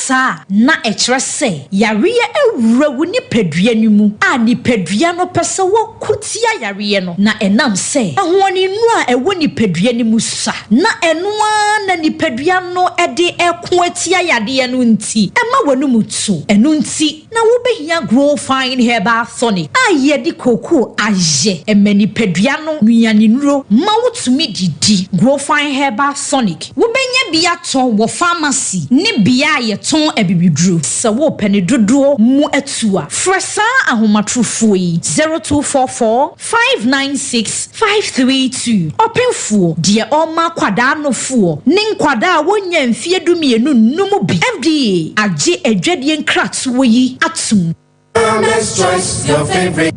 sa na ekyerɛ sɛ yareɛ awura wo nipadua no mu a nipadua no pɛsɛ wɔ kutia yareɛ no na ɛnam sɛ ahoɔne nu a ɛwɔ nipadua no mu sa na ɛnoa na nipadua no ɛde ɛko atia yadeɛ no nti ɛma wɔ mu tu ɛno nti na wobɛhia grow fine herbal tonic a yɛde koko ayɛ ɛma nipadua no nuane nuro ma wotumi didi grow fine herbal tonic wobɛnya bi atɔ wɔ pharmacy ne bia yɛtɔn abibiduro sɛ wo pɛne dodoɔ mu atua frɛ saa ahomatrofoɔ yi 0244 596 532 ɔpemfoɔ deɛ ɔma kwadaa nofoɔ ne nkwadaa wonya mfie dumienu num bi FDA agye adwadie nkratoɔ yi atum. Let's choice your favorite.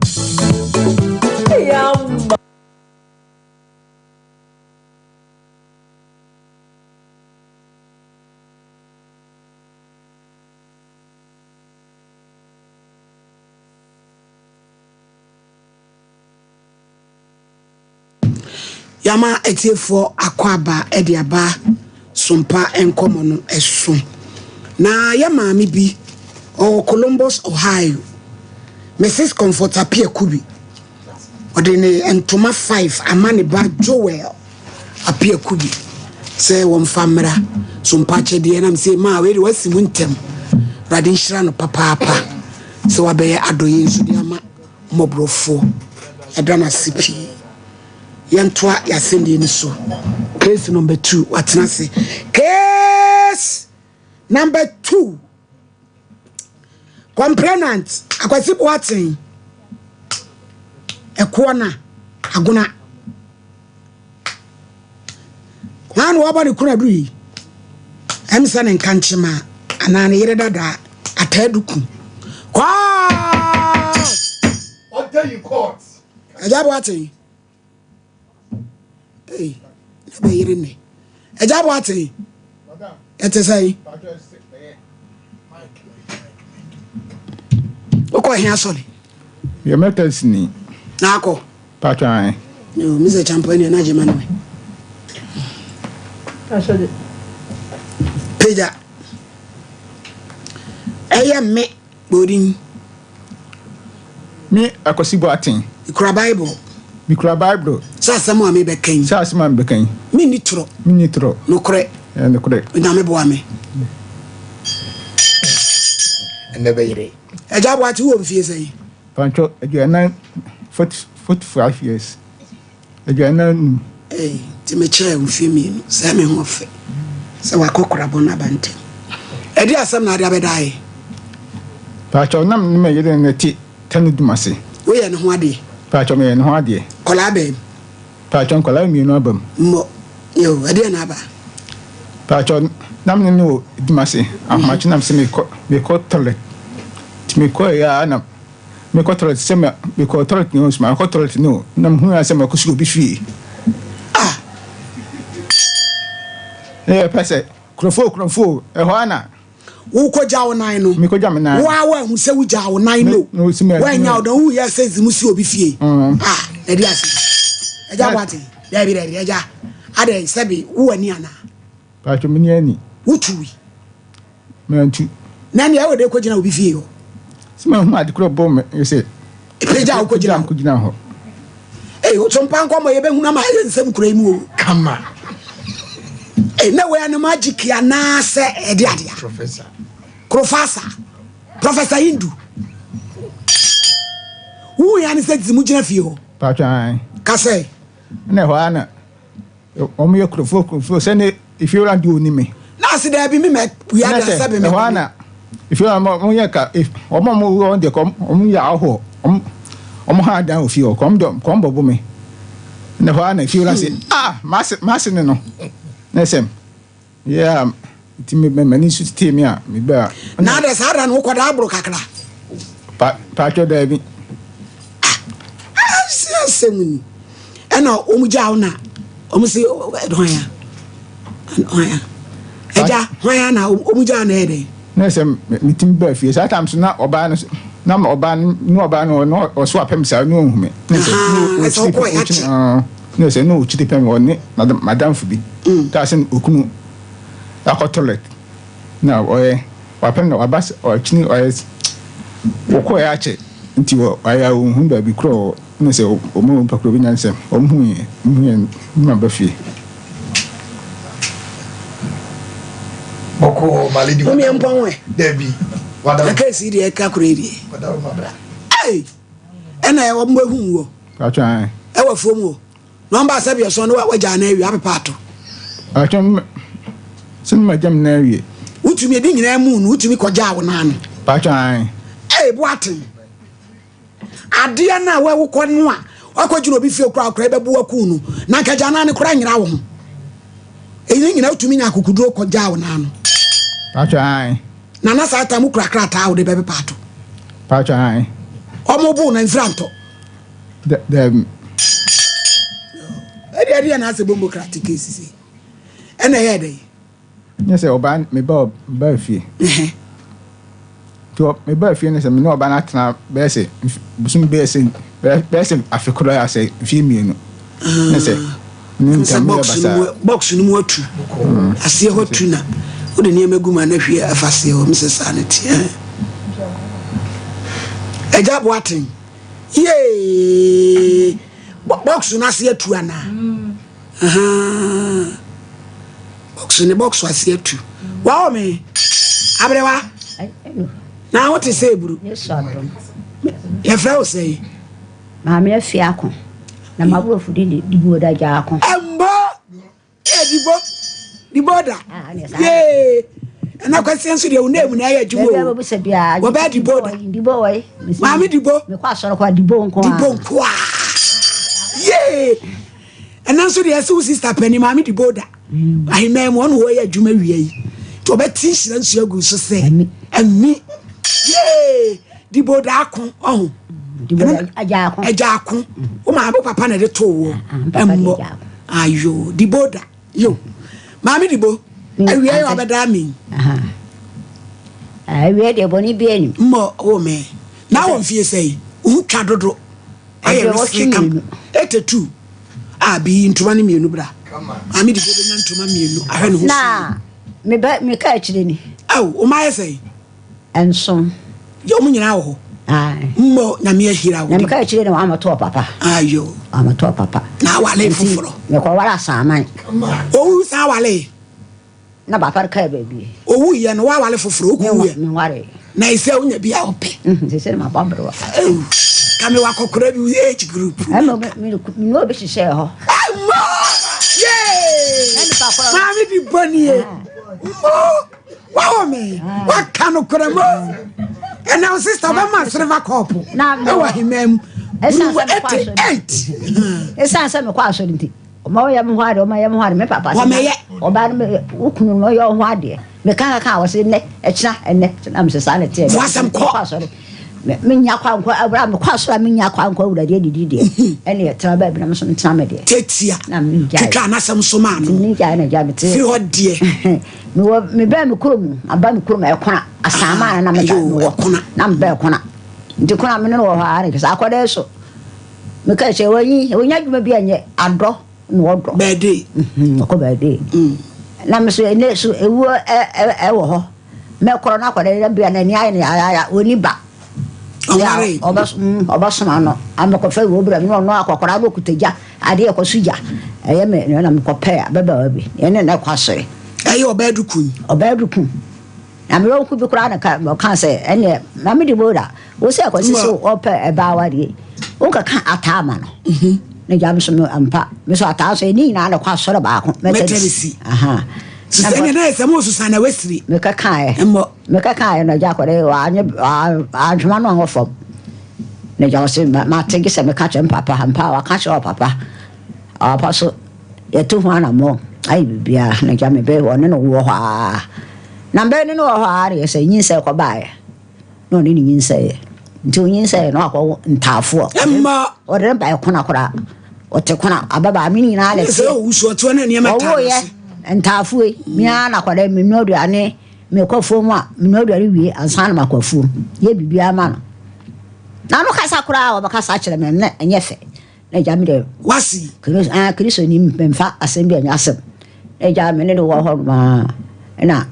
Yama etiefo akwaba ediaba Sompa Nkomo no eso na yama mi bi o Columbus Ohio Mrs Comforter Pia Kubi odene entoma 5 amane ba Joel apia Kubi se won famra Sompa chede na mse ma we wasi muntem rade nhira no papa se wabeye adoye nso de ama mobrofo edana sipi Yantwa yasendi ni so. Case number 2. Watna say. Case number 2. Complainant. Akwasi watin. Ekwana. Aguna. Kwanu wabani kuna dui. Emsa ne nkanchima. Anane yere dada. Ateduku. Kwa! Order in court. Ajabu watin. Hey, never hearing me. A job what? It is a okay, here, sorry. Your methods ni. Nako. Patron. No, Mr. Champion and Ajman. I said it. Peja. I am me, boarding. Me, I could see what thing. You cry Bible. Mikra Bible. Sa sama me beken. Sa sama me beken. Minitro. No kre. No kre. Na me boa me. Never yere. E ja boa ti wo mfie sei. Pancho, you are 45 years. You are now. Eh, ti me che mfie mi. Sa me ho fe. Sa wa kokora bona bante. E di asam na dia bedai. Pancho nam me yere na ti tanu dumase. Wo ye ne ho ade. Pacho me no ade. Kola be. Pacho kola mi no abam. Mo. Yo, ade na aba. Pacho nam ne no dimase. Ahmachi nam se me ko toilet. Ti me ko ya na me ko toilet se me ko toilet no se me ko toilet no. Nam hu ya se me ko su bi fi. Ah. Pese. Krofo e ho ana. Wo ko jawo nan no. Me ko jawo nan. Wa hu se wo jawo nan no. Wa nya odo hu ya se zimusi obi fie. Ah, e di ase. E ja wate. Da bi e ja. Ade sebi wo ani ana. Pacho me ni ani. Wutuwi. Me antu. Na ni e wo de ko gina obi fie yo. Se me hu ade kro bom you say. E ja ko gina ho. Eh, o Sompa Nkomo ye be hu na ma nsem kura mu o. Kama. Eh, na we an magic ya na se e di ade. Professor Hindu. Who ya ni se zimu gina fie ho? Pacho ai. Ka se. Na ho ana. O me krofo se ne if you want do ni me. Na se da bi me we ada se be me. Ho ana. If you want ye ka if o mo on de kom o mu ya ho. O mo ha dan ofie o kom bobo me. Na ho ana if you want say mas ne no. Na sem. Yeah. Ti me mani su ti me a me ba. Na da sa ran wo kwada abro kakra. Pacho da bi. Semuni. Ena omugya na. Omusi hwan ya. Eja hwan na omugya na ede. Na sem me tim ba fie. Sometimes na oba no oso apem sa no hu me. Na so ko ya chi. No se no chiti pem woni madam fu bi. Ta sen okunu akọ toilet. Na oye wapen no abas o chini oyes wokọ ya che nti wo aya ohun ba bi kro no se o mo pakro bi nyansem o mu ma ba fie boko malidi o mi empon debi wada ka si di e ka kuredi wada o mabra eh ena e wo mbo hu wo atwa e wa fom wo number 7 so no wa ja na awi apepato atwa sin ma jam na awi utumi edi nyina mu no utumi koja wo na no atwa eh boaten ade na wa wo ko no a akwadwuro obi fie kura kura be bo aku no na nkaja na ne kura nyira wo ho eyi nyina utumi nya akukuduro koja wo na no atwa na na sa ta mu kura krata wo de be pato atwa omo bu na nfranto the edi na se bombo krata kesisi ena ye dey yes oban me ba fie to me ba fie ne se me no oban atena be se busum be se afekoro ya se fie mienu ne se ni ntamu ya basa box no mu atu asie ho tu na o de niam aguma na hwie afase ho misesa ne tie eja boaten ye box na asie tu ana box asie tu wa me abrewa na what say buru yes adom ye fra o say maame afia ko na mabro fudi dibo da ja ko embo dibo da ye na kwese nso de unemu na ya juwo bebe bo se bia wo ba dibo wai maame dibo me kwa soro kwa dibo nko ye enanso de yesu sister penny maame dibo da ai mem won wo ya djuma wie yi to be ti hira nsu agu so se ami ye dibo da akon ohun dibo aja akon o ma bo papa na de to wo emmo ayo dibo da yo maame dibo awie yo abeda mi awie de boni bi ani mo o me na won fie sei u twa dodo aye riskam 82 abi ntuma ni mienu bra ami di gobe ntuma mienu ahwe no na me ka akire ni aw o ma yesei enso yo munyina wo ai mmo na me ahira wo na me ka akire ni amato papa ayo amato papa na wale fufuro me ko wala saman o sa wale na papa ka baby o ye no wa wale fufuro ku ye me ware na ise unya bia ope se ma bambro kame wa kokora bi age group me no be share ho Mami di boni e. Wow me. What can o kremo? And now sister ba ma serve cup. Na wa himem. Esa 88. Esa se me kwa so nti. O ma ya me hwade, o ma ya me hwade me papa. O me ye. O ba me ukunu no yo hwade. Me ka wo se ne ekira enne. Na me se sa ne te. Wasam ko. Me nya kwa nko abra me kwa so me nya kwa nko awura de didi ene tra ba bi na me so ntra me de tetia na me ja kika na sam so ma no ni ja na ja me te fi hodie me ba me krom aba me krom e kona asama na me da no kona na me ba kona ndi kona me no wo ha re kisa akoda so me ka che wanyi wonya djuma bi anye ado no wodo ba de ko ba de na me so ene so ewu e wo ho me koro na akoda bi na ni ayi ya oni ba obasoma no amako fa wo bra no akokora bo kuteja ade ekosuja eye me na me kope ababa bi ene na kwasore eye obadukun na me roku bi kura na ka se ene na me di boda wo se akosi so ope e ba wade wo ka atama no na jam so ampa me so ataso ni na kwasore ba ko metelisi Susana na esa mo Susana Westry me ka kai na ja kware wa anjuma no ngofom na ja se ma tegi se me ka che papa hampa wa ka che papa apa so e tu hwana mo ai bibia na ja me be wo ne no wo ha na be ne no wo ha re se yin se ko bae no ni yin se nti yin se no akọ ntafo emma o re ba ko na kora o te kona ababa mi ni na le se o so to na ne meta ntafue mia na kwade me no aduane me kwafo mu a me no aduane wie ansan na kwafo ye bibia ma no na no kasa kura wa bakasa kire me na enyefe na ja me de wasi kristo ni memfa asem bi anya asem na ja me ne wo ho ma na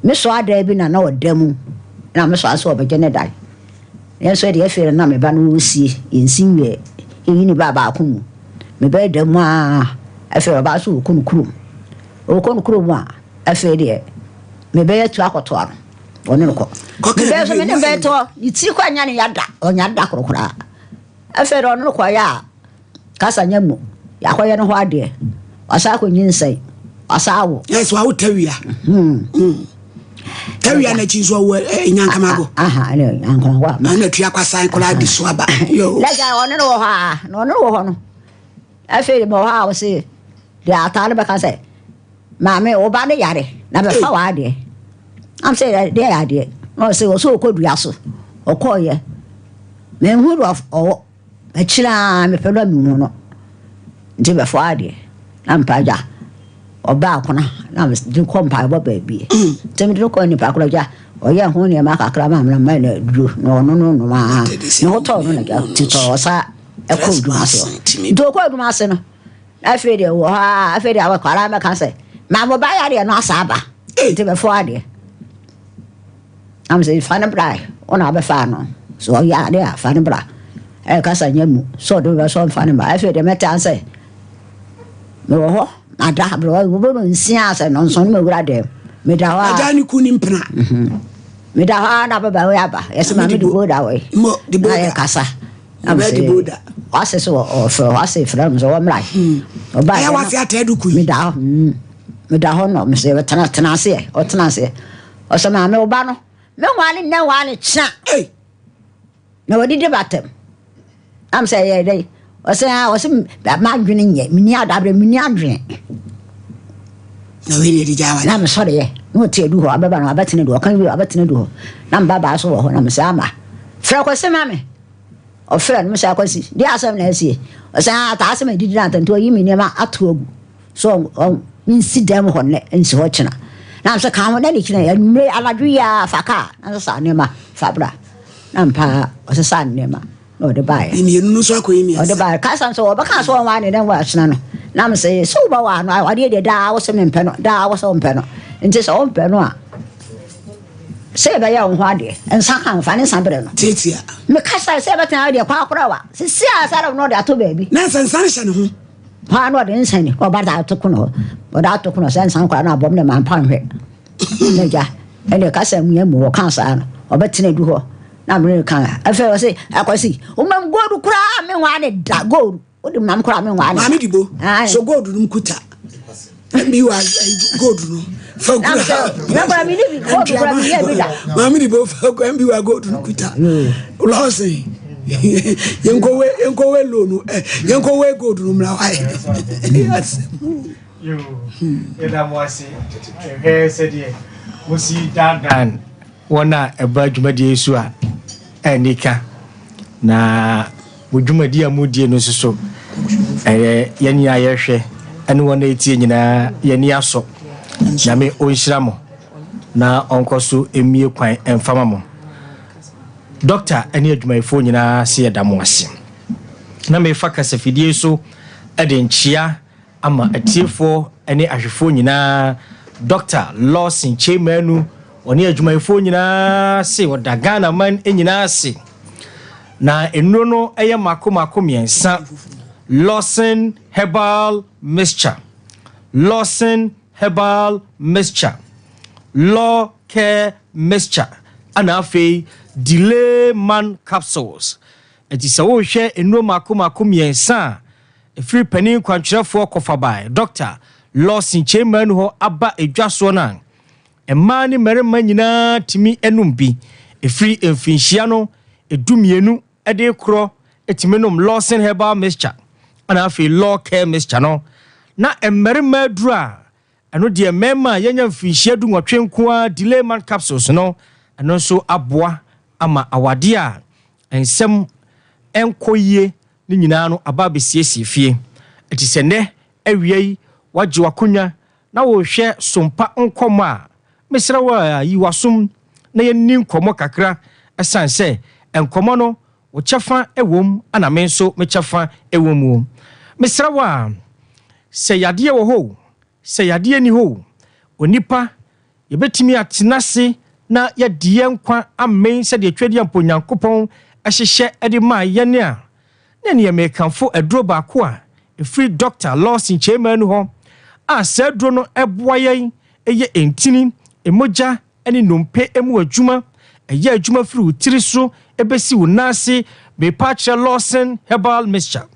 me so ada bi na odamu na me so aso obegene dai yen so de afere na me ba no sie ensinwe yini baba akumu me ba damu a afere ba so okunukuru mu a afere de me ba yatu akoto ano oni no ko me ba so me ne ba to iti kwa nya ne yada onya da korokora afere ono no kwa ya kasa nyamu yakoye no ho ade asa ko nyinsai asawo yes wa utawia tawia na chinzo wo nyankamago ne nyankamago na tua kwasan kola di so aba yo lega ono no ha no ho no afere mo ha wo se de atale be kan se mame o ba ne yare na be fa wa de am say de ya de no se o so ko dua so o ko ye me hu do o e chira me pelo mi no nti be fa de am pa ja oba akona na me ko mpa bo ba bi temi do ko ni pa ko ja o ye hu ni ma ka kra ma na du no ma no to no na ga ti to sa e ko du ma so do ko du ma se no afede wo ha afede awa kwara me kan se ma mo ba ya de no asaba nti be fa de am se fa na bra ona be fa no so ya de fa na bra e ka sa nyamu so do be so fa na ba afede me tan se me wo ho ada bro wo bo nsia se no so me wura de me da wa ada ni kuni mpna me da ha na ba ba ya ba yes ma me di go da we mo di bo da kasa am se di bo da wase so o fro wase from so am like o ba ya wase atedu ku me da ho no me se tana se o tana se o so ma me o ba no me wani na wani cha na wodi de batem am say ye dey o se ma dwene nye me ni adabre me ni adwen na we ni di jawa na me so de ye no tie du ho ababa no abatene du o kan wi abatene du ho na mbaba so ho na me se ama fra ko se ma me o fra no se akwasi di asem na asie o se ta asem didi na tanto yi me ni ma atogu so nsi dem ho ne nsi ho china na so kan ho na ni china ya numre aladu ya faka na so ne ma fabra na mpa o se san ne ma no de bai ni nu so akoyi mi o de bai ka san so o ba ka so wa ne den wa china no na me se so ba wa no wa de da wo se me mpe no da wo so mpe no nti so mpe no a se ba ya ho ade ensa kan fa ne san bre no titia me ka sa se ba tan ade kwa akora wa se si asara no de ato baby na san san sha ne ho ha no de nsan ni o ba da to kuno o da to kuno san san kwa na bom ne man pan hwe ne ja ene ka sa mu mu o kan sa no o ba tine du ho na me kan afa o se akwasi o mam godu kura me wa ne da godu o de mam kura me wa ne ma me dibo so godu num kuta mi wa godu no fa kura na kura mi ni bi godu kura mi ye bi da ma me dibo fa ko mbi wa godu num kuta lo se yenkowe lonu yenkowe godu num la wai yo eda mo ase he said ye musi dan wona eba dwumadi esu a enika na wodwumadi amudie no so yeni ayehwe ene wona etie nyina yeni aso na me onhyira mo na onkoso emie kwan emfama mo doctor ene adwumayefo nyina se yedamo ase na me fa kasafidie so ede nchia ama atiefo ene ahwefo nyina doctor Lawson Chemanu oni adwumayefo nyina se wodagana man nyina se na enuro no eye mako miensa Lawson Herbal mixture Lawson Herbal mixture Law Care mixture ana fe delay man capsules eti se wo hwe enuro mako miensa free penny kwantwerefo kofabai doctor Lawson Chemanu ho aba edwaso na emani merema nyina timi enum bi efri emfinhia no edumienu ede kro etimenum Lawson Herbal mixture ana afi Law Care mixture no na emerema dura eno de emema yenya mfinhia du nwotwenko delay man capsules no eno so aboa ama awade a ensem enkoyie ni nyina no aba besiesie fie eti sene awiei waje wakonya na wo hwe Sompa Nkomo a mesra wa yiwasum na yenni nkomo kakra esanse enkomo no wo chefa ewom ana me nso me chefa ewom mesra wa se yade wo ho se yade ni ho onipa yɛbɛtumi atenase na yɛdeɛ nkwa amen sɛ deɛ twɛdi ampo nyankopɔn ahyehyɛ de ma yɛne a na ne yɛmekamfo aduro baako a ɛfiri Dr. Lawson Chema no hɔ a saa aduro no ɛboa yɛn ɛyɛ entini emogya ne nompe emu adwuma ɛyɛ adwuma firi utiri so ɛbɛsi wo nase mepakyerɛ Lawson Herbal Mixture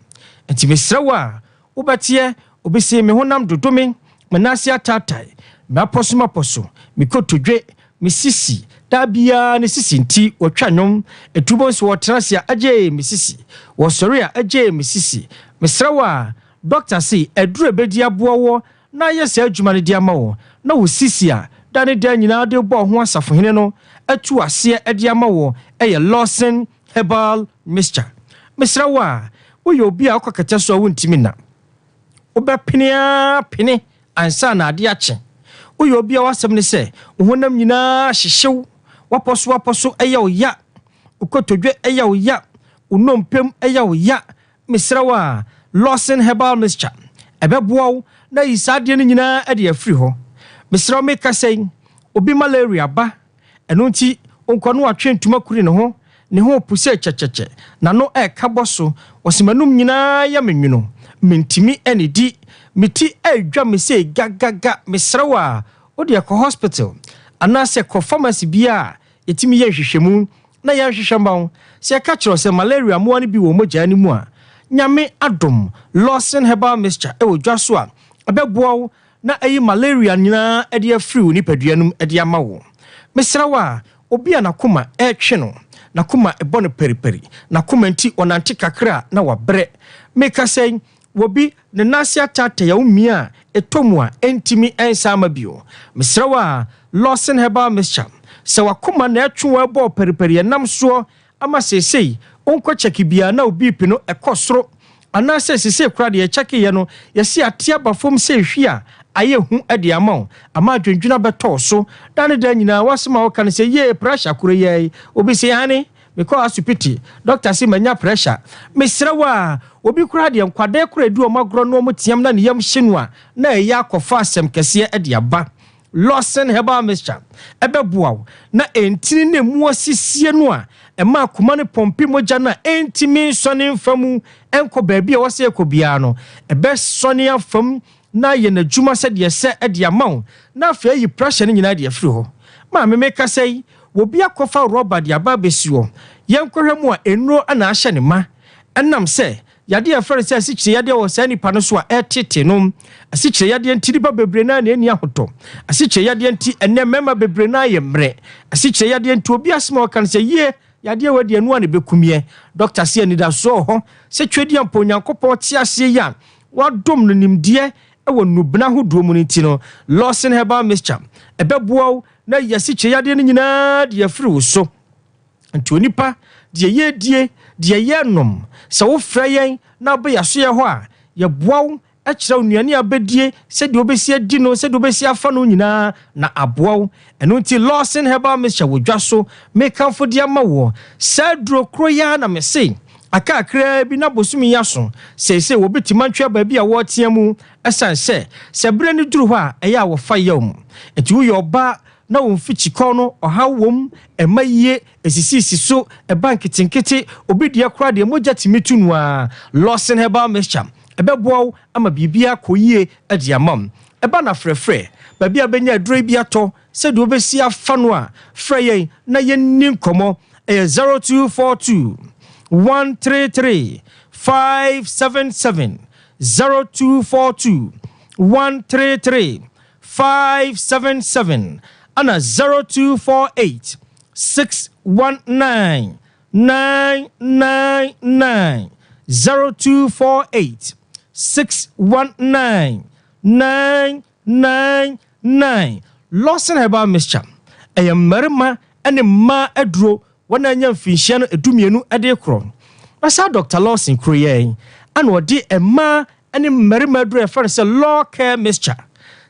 enti mesrɛwa wobɛteɛ obɛsi me honam dodome menase atatai me aposo me kotodwe me sisi da bia ne sisi nti wotwa nwom etubo so wotrasia agye me sisi wo sori a agye me sisi mesrɛwa doctor say edure bedi aboa wo na yesa adwuma ne dia ma wo na wo sisi a da ne da nyina de bo ho asafohene no atu ase ade ama wo eye Lawson Herbal Mixture mesrɛwa wo yo bia akokata so wo ntimi na pene ansa na ade ache uyo bia wasem ne se honam nyina hyehyew waposo eya oya ukotodwe eya oya unompem eya oya misrawa Lawson Herbal Mixture ebeboa na isade ne nyina ade afiri ho misrawa meka sei obi malaria ba eno nti onkono atwe ntuma kuri ne ho puse checheche na no kaboso osimanum nyina ya menwuno mentimi enedi miti edwa me se gagaga mesrawa odi ekọ hospital anase ko pharmacy bia etimi ye hwehwemu na ya hwehwemba se ka kiro se malaria mo ani bi wo mogya ni mu a nyame adom Lawson Herbal Mixture dwa so a abeboa na ayi malaria nyina ede afiri ni paduanum ede ama wo mesrawa obi anakoma etwe no nakoma ebono periperi nakoma nti onante kakra na wabre meka sei wobi ne nase atata ya umia etomua entimi ensama bio misrawa Lawson Herbal Mixture se wakoma na etwe ebo periperi nam so ama sesei onko cheki bia na obi pino ekosoro ana sesei kura de cheki ye no yesi atia bafom se hwia aye hu ade ama adwendwuna beto so dane da nyina wasema wo kan se ye pressure kuro ye obi se hane because asupiti doctor say manya pressure misrawa obi kura de nkwade kura du omagro no mutiam na ne yam hyenua na eya akofa asem kese ade aba Lawson Herbal Mixture ebeboa na entini ne mu asisie no a ema akoma ne pompi moja na entimi sone mfamu enko baabi a wose ekobia no ebe sone afam na ye na dwuma se de se ade amaw na afa yi pressure ne nyina de afiri ho ma me meka sei wobi akofa rubber de aba besiwo yenkohwemu a enro ana ahye ne ma enam se yade afere se asikyire yade wo sa nipa no so a etete no asikyire yade ntiri ba bebre na eni ahoto asikyire yade nti enne mema bebre na ye mre asikyire yade nti obi asema o kan se ye yade wadi anu ane bekumie doctor se ani da so ho se twedi ampo nyankopɔ ti ase ya wadom no nimde ewo nubna hodo mu nti no Lawson Herbal Mixture ebeboa na yasikyire yade ne nyina de afiri wo so nti onipa de ye die de ye nom se wo frayen na ba yaso ye ho a ye boaw a kire onuane abedie se de obesi adi no se de obesi afa no nyina na aboaw eno nti Lawson Herbal Mixture wodwa so mekamfo de ama wo sadro kroya na mese aka akra bi na bosumi yaso se wo betima ntwa ba bi a wo tiamu esanse se bre ni duru ho a eya wo fa yam enti wo yoba na wo mfichi kono oha wom emaye esisisi so bank tinkete obi de akra de moja timitunu a Lawson Herbal Mixture ebeboa ama bibia koyie ade amam eba na frefre ba bia benya aduro bi ato se de obesi afa no a freye na yenni nkomo 0242 133 577 0242 133 577 ana 0248 619 999 0248 619 999 Lawson Herbal Mixture marima ene ma aduro wana nya mfinhia no edumienu ade kro asa Dr. Lawson kroye ana odi ema ene marima aduro e fa se law care mixture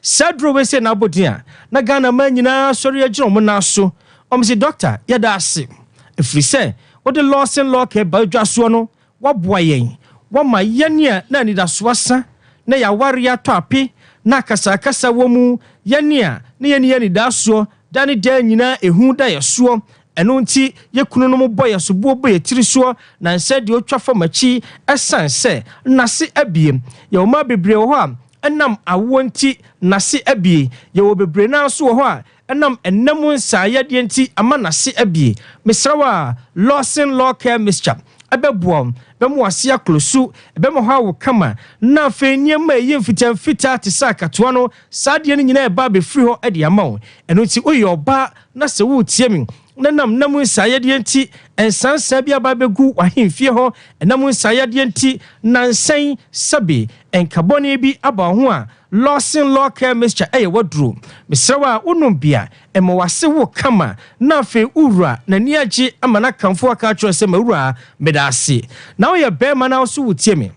sadro we se na bodia na Ghana ma nyina sori agiro mo na so omsi doctor yada ase efri se odi Lawson law care ba dwa so no waboa yen wama yenia na ni da so asa na ya ware ato ape na kasa wo mu yenia na yeni daso dane da nyina ehu da yeso eno nti yekunu no boy so bo yetiri so na nse de otwa famachi esanse nase abiem ye o ma bebre ho a enam awo nti nase abie ye wo bebre na so ho a enam enam nsaye de nti ama nase abie mesrawa Lawson Law Care Mixture abeboam bemu wase aklosu bemu ha wo kama na feniem ma yemfita te sakatoa no saade ni nyina eba be free ho ade amawo eno nti oyoba na se wo tie mi nam nsaye de nti ensansa bia ba begu wahemfie ho enam nsaye de nti nansan sabe enkabone bi aba ho a Lawson Law Care Mixture wadro mesrawa wonum bia emo wase wo kama na fe ura na niaje amana kamfo aka tro se mawura medase na wo ye bema na so wotie me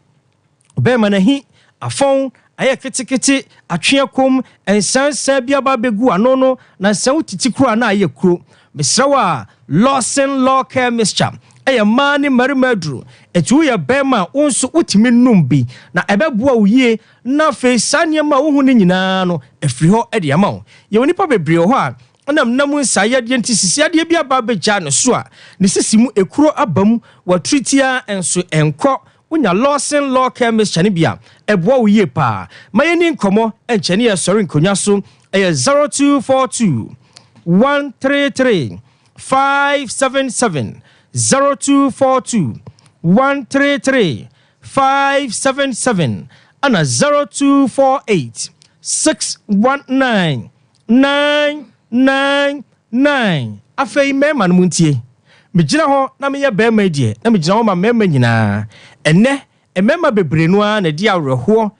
bema na hi afon aye ketekete atweakom ensansa bia ba begu anono na nsan wotiti kro na aye kro mesrawa Lawson Law Care Mixture mani marimadru etu ya bema unso utimi numbi na ebeboa uye na fe sanya ma uhu ni nyina no efri ho ede ama wo ye onipa bebre ho a namu nsaye de ntisisi ade bia ba beja no so a ne sisimu ekuro abam wa tritia enso enko unya Lawson Law Care Mixture ne bia eboa uye pa mayeni nkomo enchene ya sori nkonya so 0242 133 577 0242 133 577 ana 0248 619 999 afei mema no muntie mejina ho na meye bema die na mejina ho ma mema nyina enne emema bebre no a na di awerho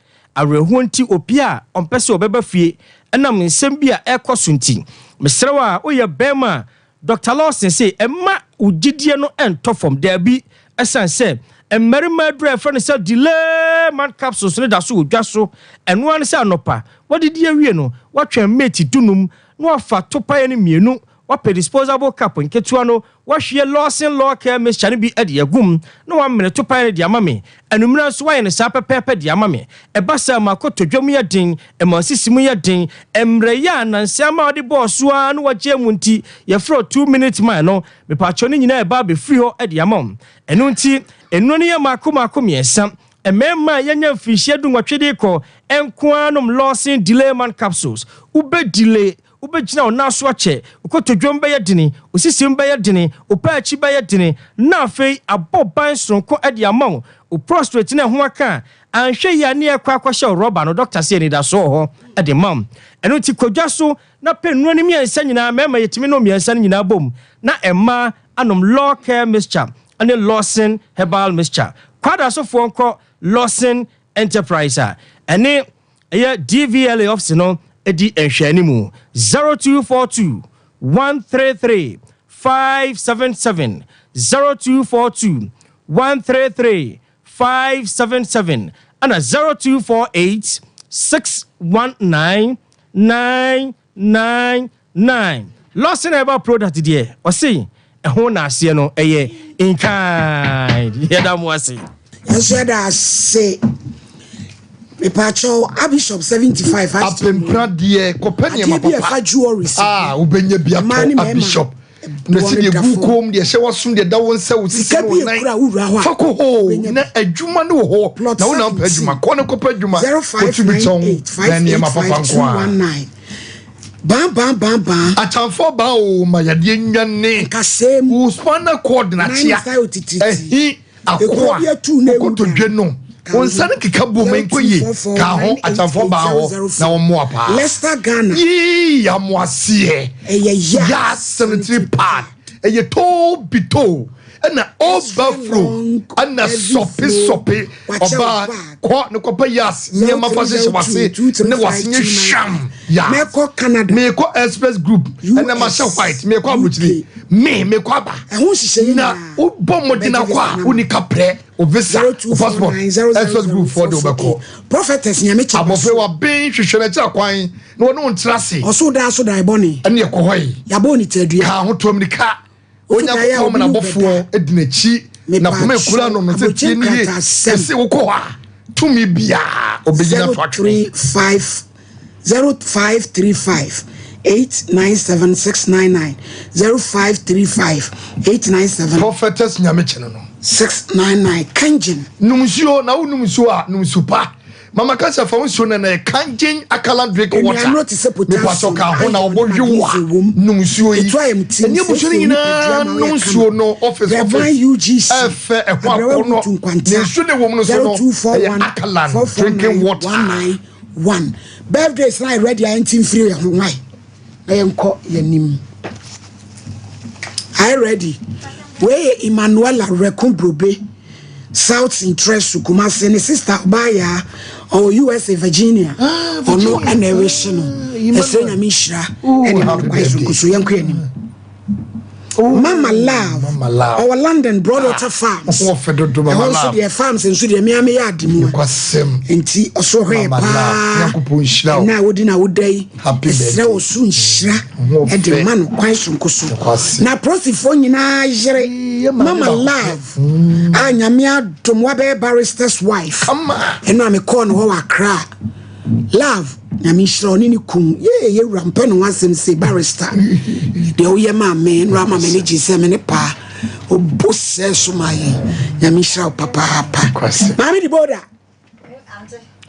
nti opia ompese obeba fie enam nsem bia ekoso nti mesrewa oye bema Dr. Lawson say emma ugidie no ento from there bi esanse emmerima dra friend say delay man capsules ne da so odwa so eno an say anopa wadidi awie no watwen mate dunum no afa topa ne mienu wape disposable cup nketua no wahwe Lawson Law Care Mixture bi ade agum no wa mene topa ne de amame enumra so waye ne sa pepepe de amame ebasa makoto dwom ya din emasisimu ya din emre ya nanse ama ode boss a no waje mu nti ye fro 2 minutes man no me pacho ne nyina eba be free ho ade amam enu nti enu ne ya makoma miensa emema yanya mfihie dunwatwede ko enkoanom Lawson delay man capsules ube delay ubejina onaso ache ukotodwom be yedini osisim be yedini opaachi be yedini na afei aboban sonko ade amawo o prostrate na ho aka anhwe ya ne akwakwahye rubber no doctor say ni da so ho ade mam eno ti kodwa so na pennu ani miensa nyina mema yetimi no miensa nyina bom na emma anom Law Care Mixture ane Lawson Herbal Mixture kwada so fo nko Lawson Enterprise ene eye DVLA office no edi enhwanimu 0242 133 577 0242 133 577 and 0248 619 999 Lawson Herbal product there o say ehon na ase no eye in kind yeda mo ase yes da say me pacho Bishop 75 apempra de kopani ma papa ubenye bia Bishop na si de gukom de hye wasum de da wonsa wosisi no nai fako ho na adwuma no ho na wona mpa adwuma ko ne kopa adwuma otubiton na ne ma papa nko bam atamfo ba o ma yade nwane kasem uspana coordinatia ehi akwa ko to dwe no onsane kika bomen koyi ka ho atamfo ba ho na wo mo apa Leicester Ghana yi ya mo asie ya 73 part eye to bito na overflow ana sope oba ko ne ko pa yas ne ma fa se wase ne wase nye sham ya me ko Canada me ko express group na ma sha white me ko abutiri me ko aba ehun hihye na o bomodina kwa unika pre o visa o passport express group for the obeko prophetess nyame cha abofe wa ben hwehwe na cha kwan na wonu ntrase oso da eboni ene ko hoyi ya boni tadua ka ho tomnika onya ko na bofo edinachi na pome kura no no se tie ni ese wo ko ha tumi bia obegina fatwe 5 0535 897 699 0535 prophetess nyamechene no 699 kanjen numsuo na numsuo a numsupa mama kansa fa wonsuo na kanjen akala drink water me paso ka ho na obodwe numsuo yi eni busuo nyina numsuo no office UGC efe ekwa no nsu de wom no so no akala drinking water 191 birthdays na ready antin free ho why enko yanim I ready we Emmanuel Rekombrobe South Interest Kumasi ni sister Baya or USA Virginia or no anewishino esenya mishra eni kwaisu kusu yanku yanim Mama Love our London Broadwater Farms also their farms and so their miami yard enti oso hwe pa na wodi na wodai esre osu nshira e de man kwaisu kusu na prosifo nyina yire Mama Love anyame adom wa be barrister's wife eno am call no wa Accra Love na mi shira oni ni kum ye rampa no wasem say barrister de o ye ma me no ama me ni gise me ne pa o bosse so mai na mi shira papa ma mi di boda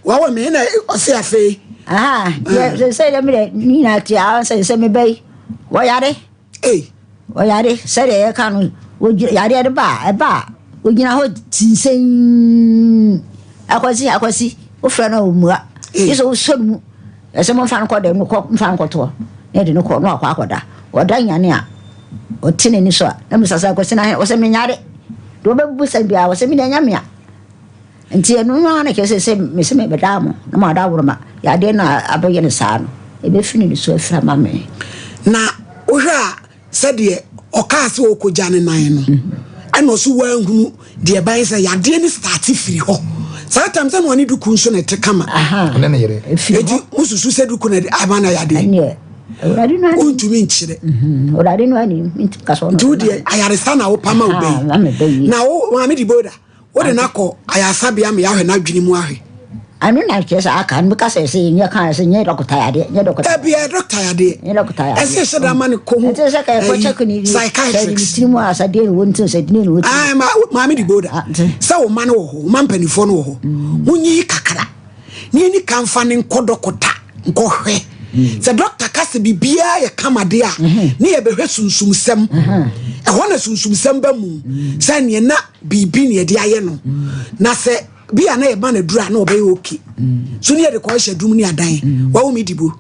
wa me na o se afi ye say ya me ni na ti a say me bai wo yare wo yare say ye kan wo yare de ba wo gina ho tinsen akwasi o fra na o mua iso so ese mo fan ko de no ko fan ko to e de no ko no akwa akoda oda nyane a o tine ni so a na misasa ko sina o se menyare do be busa bia o se mi nyame a enti enu no na ke se me se me bedamo na ma da wurma ya de na abaye ne sa no e be fini ni so afra ma me na o hwa se de o ka se o ko jane nan no ana so wa hunu de ban se ya de ni start free ho sometimes I want to do so na tekama na na yere edi mususu se du ko na abana ya de oradi no ani untumi nchire oradi no ani kaso no do de ayaresa na wo pama obe na wo ma me di boda wo de nakọ ayasa bia me ya hwe na dwini mu ahwe anu na kesa aka nbuka se nya kan se nya dokota ya de nya dokota bia dokta ya de nya dokota ya ese se da man ko hu ese se ka ko check ni psychiatrist ni mu asa de won tin se ni no ma me di boda sa wo man wo ho man panifo no wo ho munyi kakra ni kan fa ne nkodokota nkohwe se doctor kase bibia ye kamade a ne ye behwe sunsum sem e ho na sunsum sem ba mu sa ne na bibi ne ye de aye no na se bia na ye ba na dura na obey okay so ne ye de ko hye dum ni adan wa wo mi dibo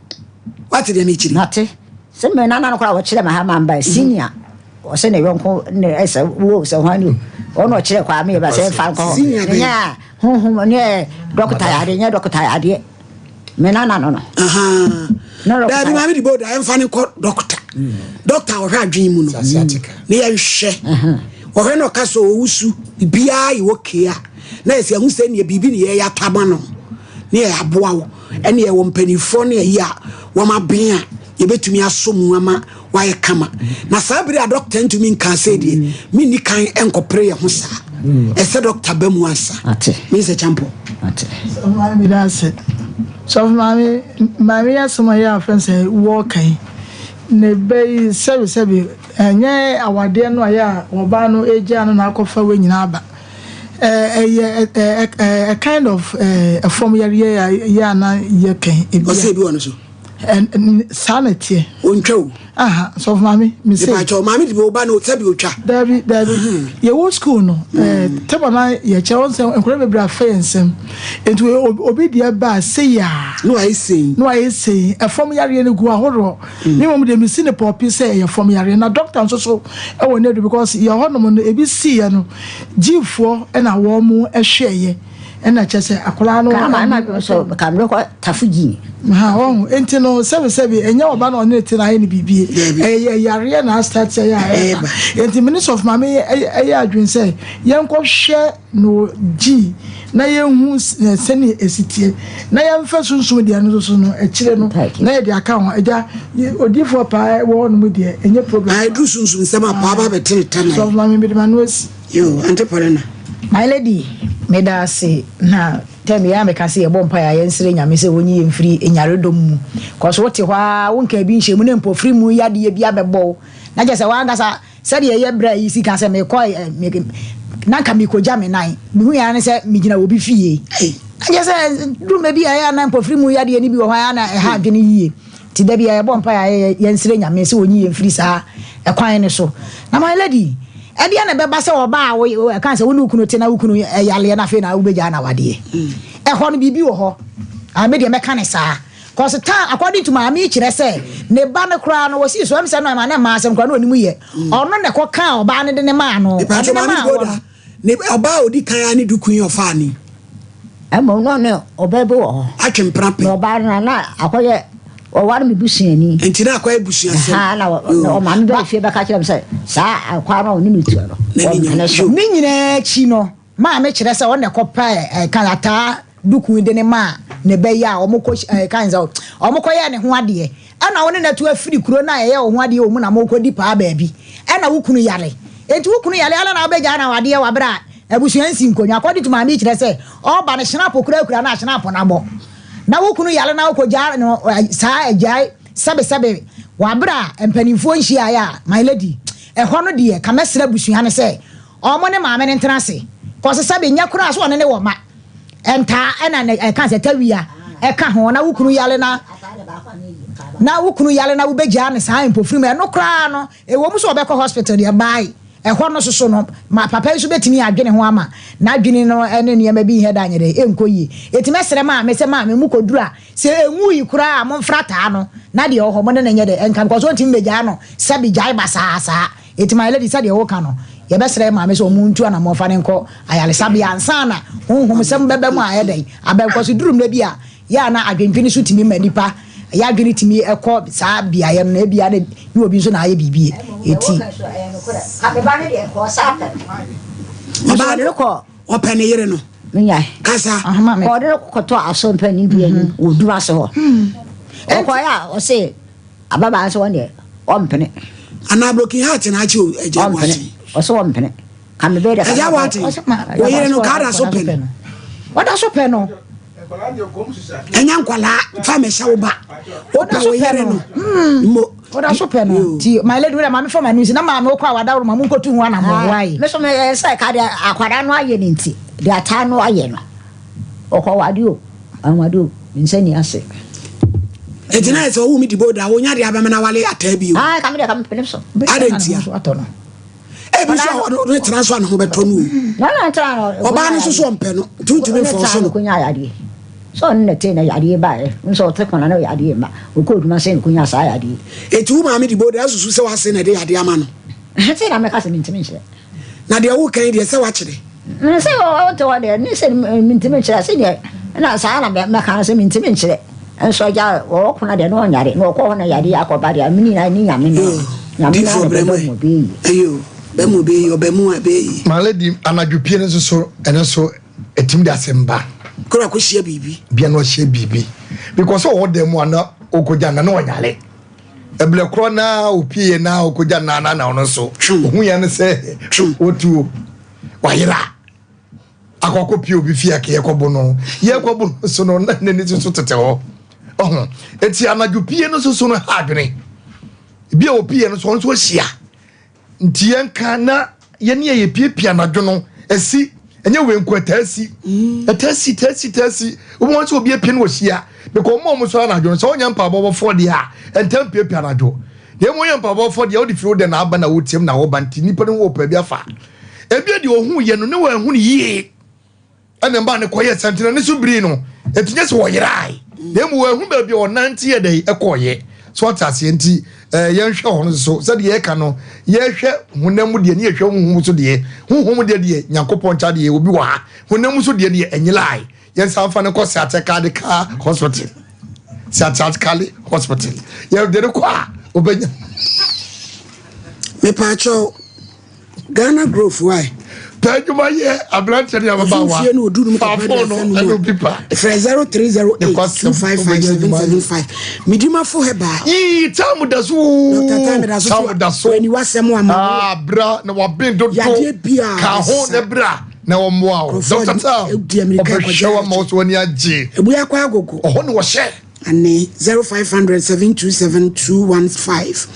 what dey me chiri nate se me na no kra wo chire ma ha mamba senior o se ne yonko ne esa wo se hwani o no chire kwa me ba se fa ko nya hu ne doctor ya de nya doctor ya de menana no da bi ma mi di boda em fa ne ko doctor o hwa adwen mu no ne ya hwe o hwe no ka so owusu bia yi wokea na ese hu se ne bibi ne ya taba no ne ya aboa wo ene ye wo mpanifo ne ya wo ma ben a ye betumi asomu ama wa ye kama na sabiri a doctor ntumi nka se de mi ni kan enkopre ye ho sa ese doctor ba mu ansa mi se champo ma mi da se so mami ya soma ya friends walking ne be sebi enye awade no ya oba no eja no na akofa we nyina aba a kind of a form ya na ye kan e bi se bi wono so and sanity ontwa so mami mi say mami di oba no sebi otwa dabi ye wo school no tebo na ye che won se enkure bebra fensem enti obi dia ba say ya no I say a form yare ne gu ahoro ni mom de mi si ne popi say ye form yare na doctor so e won ne do because ye honom no ebi si ye no gifo e na wo mu ehweye e na che se akola no ma so kamro ko tafuji on enti no sebi enya oba no ne ti na ye ni bibie yare na start ya enti minister of mama adwin say yenko hwe no g na yenhu sene esitie na yemfa sunsun de no so no ekire no na ye de aka ho eja odifo pa wo no mu de enye problem I do sunsun sama pa ba betere tana so mama me de manues yo anteparena my lady me da say na tell me I make say a bomb pie and sling and miss when you free in your dom. Cause what you won't be shamun for free mu yadi be a bow. Not just a one as I said, yeah, bra, easy can say me quite make him. Nanka mi ko jam nine. Me say me gina will be fee. I just said, do maybe I am for free mu yadi and be a half in a year. Ti da bia yebon pa yensire nyame se onyi yemfiri saa ekwan ne so na my lady e dia na beba se oba wo kan se wonu kunu te na wukunu yale na fe na ubeja na wade e ho no bibi wo ho a me de meka ne saa cause time according to my kire se ne ba ne kra no wasi so am se no ma na ma asem kra no onimu ye ono ne ko kan oba ne de ne ma no ne oba odi kan ani dukun ofa ni e mo no ne oba be wo atwempra pe oba na akoye o war mi busuani enti na akwa busuani ha na o ma ndo fie be ka kire say sa akwa na oni mitu no ni nyina chi no ma me kire say o ne kopa kalata duku de ne ma ne be ya o moko kanza o moko ya ne ho ade e na woni na tu afiri kuro na ye o ho ade o mu na moko di pa ba bi e na wukunu yale enti wukunu yale ala na obeja na wade wa bra abusuan si nkonya according to ma me kire say o ba ne snap kura na snap na bo na wukunu yale na okoja no saa ajai sabe wa bra empanimfo nhia ya my lady e ho no de ka mesra busuan ne say o mo ne maame ne ntrase ko se sabe nya kura so ne wo ma enta ena ne ka se tawia e ka ho na wukunu yale na wukunu yale na ubeja ne saa empofiri me no kra no e wo mu so obekọ hospital de bai e ho no so no ma papa so betimi adwene ho ama na adwene no ene ne ma bi he da nyere enkoyi etime sere ma me se ma me mu kodura se enwu yi kura mo mfrata no na de ho mo ne nye de enkan ko so ntimi beja no sabi jai basasa etima lady said de wo ka no ye be sere ma me so mu ntu ana mo fa ne nko ayale sabi ansana honhom sem bebe mu ayedai abenko so durum na bia ya na adwenpini so timi manipa ya adwene timi ekọ saa bia ye no na bia ne ni obi so na aye bibie eti abeba ne de ko sa pe aba de ko opene yere no nya kasa ko de ko to aso mpani bia ni odura se ho ko ya o se ababa so ne o mpene ana broken heart na achi eja wati o so mpene kan be de eja wati o yere no kada so pen wada so pen no enya nkwala fa me sha wo ba o da wo yere no mo wada so pen no ti my lady we ma me for my news na ma me kwa wada ma mu nkotu hu ana mo wai me so me say ka de akwada no aye ni nti de ata no aye no o ko wadi o anwadi o nsani ase etina ese wo mi di boda wo nya de abamena wale ata bi o ka me de ka me pele so adentia atono bi so no transfer no ho beto no na tra no oba no so mpe no tuntumi fo so no kunya yade so nne te na yade ba nso te kona na yade ma o ko duma se kunya sa yade etu ma me di boda asusu se wase na de yade ama no te na me ka se mintimi nche na de wo kan de se wa kire se o te wa de ni se mintimi nche se de na sa na me ka se mintimi nche enso ja o kuna de no nyare no ko na yade akoba de amini na ni nyame no nyame na mo bi eyo be mo be yo be mo be my lady anadwopie ne so ene so etim de asemba kora ko hia bibi bia no hia bibi because o dem ana okoja na no nyale eble kro na opie na okoja na no so ohun ya ne se otu wayira akoko pie obi fia ke yekobo no yekobo so no na ne so tete ho ohun eti anadwopie no so no hadwene bia opie no so hia nti yanka na yene ye piepia na dwono esi enye wenku atasi wo mo so obi epie no hia because mo so na dwono so onya mpa bobo fo de a entam piepia na dwo ye mo yempa bobo fo de o di fi wo de na aba na wo tiem na wo banti nipa ne wo pa bia fa ebia de ohun ye no ne wa hu ne yie ene mba ne koye santina ne so biri no etunye se wo yirai ne mu wa hu ba bia o nante ye de ekoye so atase enti yen hwe hono so se de ye ka no ye hwe hunamu de ne ye hwe huhum so de huhum de nyankopon cha de obi wa ha hunamu so de enyilai yen sanfa ne ko sateka de ka hospital satakali hospital ye de ko a obenya me pacho Ghana growth why Tajuma ye ablante ni ababa wa fie no oduru mpa no pipa 0308255775 midima fo Herbal tamu dasu tamu dasu ni wasem ama bra na wa bendo ya de bia ka ho ne bra na omwa Dr. Tam obeshawa mouse woni age ebuya kwa agogo oho ne wo hye ane 0500-727-215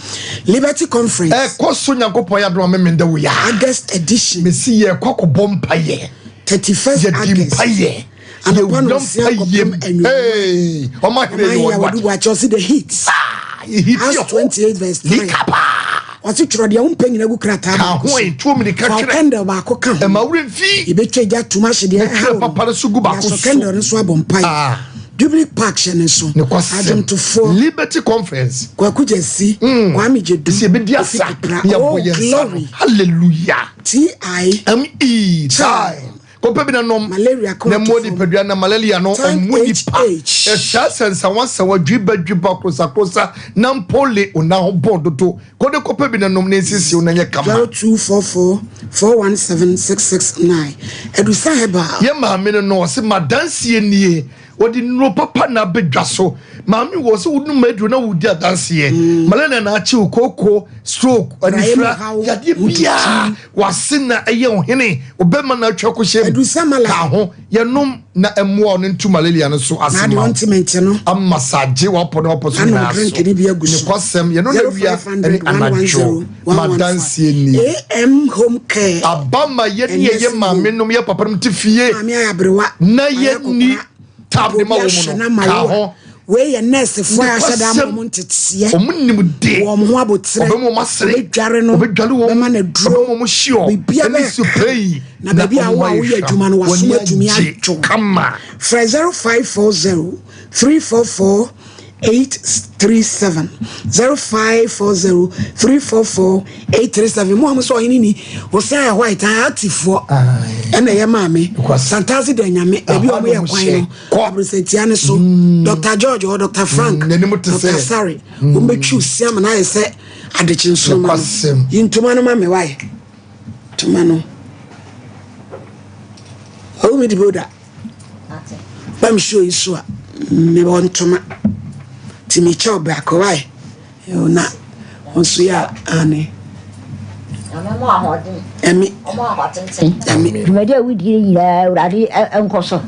Liberty Conference koso nyankopon ya do memenda wo ya August edition mesi ye kwakobom paye 31st August paye and upon us hey o ma kire you watch us the hits Acts 28 verse 3 Wati tro de umpenyi na gukrata ba ho entuo mi ka kire kendo ba ko ka e ma wure mfi ibetwa tuma hye de papa so gu ba ko so kendo nso abompai Dublic Park Sheneso Adam to 4 Liberty Conference Kwakujesi Kwame Jedu si ebedi asa ya boyesa hallelujah TIME time kope bi na nom malaria na modi pedua na malaria no omuni pa sha sensa wansa wadwiba krosa na mpole ona ho bodoto kode kope bi na nom na esisi ona nye kama 0244417669 Edusa Herbal ye ma me no se madansie nie odi no papa na bedwa so maami wo se wonu madru na wudi adanse malena na achi ukoko stroke anifra yade bia wasena eye ohene obema na atwa ko hye ka ho yenom na emwo no ntu malaria no so asema na ointment no amassage wa podo oposo na so ne kwasem ye no na wia ene anajo madanse ni AM home care abama ye ne ye maami no ye papa no tifie maami ayabrewa na ye ni tab de ma wo no ka ho we ye nurse fo ashada mo ntetiye omunim de wo mo abotre obemo masere dware no obedwale wo ma na dro mo hio eni supray na baby awo ye adwuma no waso adwumi ajo kama 0540-344-837 0540-344-837 mo amso yin ni wo say white atifo ena ye maame santazi de nyame ebi o mo ye kwan no abrisetia ne so Dr. George or Dr. Frank Dr. Sari o metwu siam na ye se adekyin so ma yintuma no ma me why tuma no o mi di boda bam show isu a me wontuma timi cha back why na onso ya ane emi media we di ya urade enkoso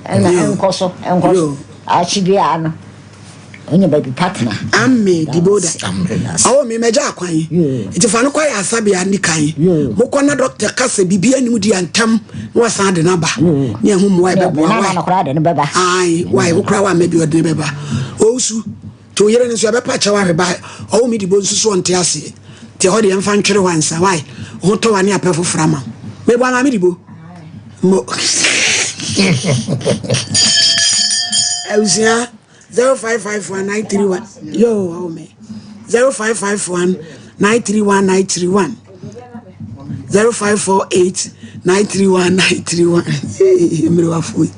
achibia no onye baby partner amme diboda awo me meja akwan iti fa no kwa ya asabia ni kan mo kona doctor kasa bibia ni mudi antam no wasan de na ba ni ehum mo e bebo na na kra de ne beba ai why wo kra wa mebi ode ne beba osu to yere ne so be pa chawa ba awo mi dibo nsusu onte ase ti ho de emfa ntwere wansa why ho to wane apefo frama me bo na mi dibo mo Eusia 0551-931 yo how me 0551-931-931 0548-931-931 me wa fui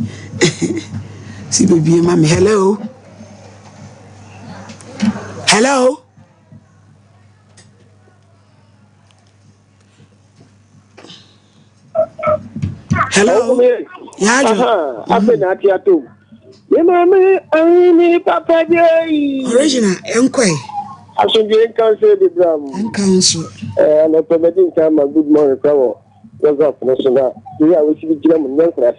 si baby mama hello Yajo abena tiato Mama, I papa day. Original, enquire. I should be counsel the drum. And counsel. And a permitting time a good morning power. Was up, national. We are with you, German, young class.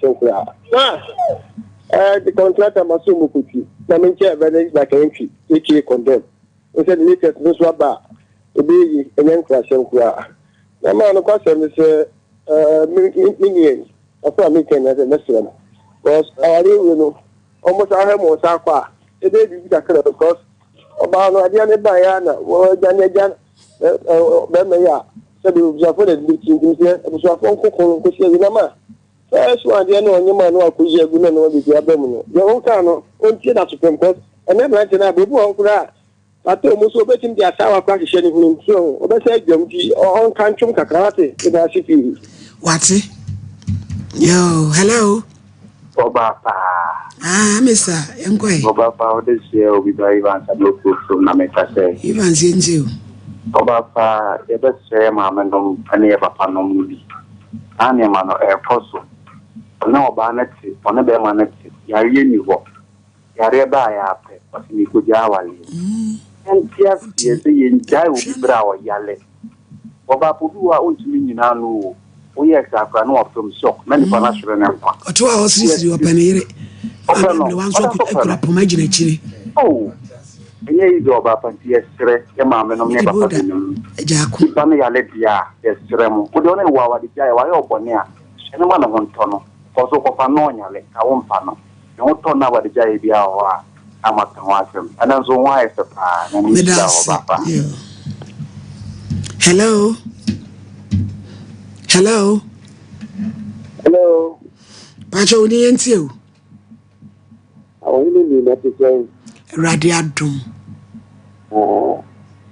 The contractor must soon put you. Namin chair, very like an entry, which you condemn. We said, latest no swabba. The baby, a young class. The man of course, Mr. Minion. I thought me can as a restaurant. Because I don't know. Almost I have more sapa. The day because about no idea Diana, or Janet Bemaya, said you have put it between here, and so I won't cook on Kushia. First one, the other one, man, who could you know with your abdomen. Your own canoe, won't see that Supreme Court, and then I can have a book on that. I told Musso betting the Asawa practice sharing him so, or the said Jumti or on Kanchum Kakarate in our city. What's it? Yo, hello. Obapa. Mr. Enquire. Obapa, this year will be very advanced and no proof from Nameka. Even since you. Obapa, the best say, Mamma, and never Panomudi. Animano air fossil. No banet, on a bemanet, Yari you walk. Yari by up, but you could yawali. And yes, yes, the entire will be brow yale. Obapudua won't mean you now. we are exactly no from shock. Many financial and to our sister open here. The ones who could imagine actually. Oh, ye do about yes, your mamma no never put in Jacob. Pamia Letia, yes, Remo. Would only wow the guy why open here. And one of one tunnel. For so for Panonia, I won't panel. You won't turn over the Jay Bia or I'm at the watching. And that's why it's the plan. And hello. Hello. Hello. Pacho ni enti I only need not to say Radiadum.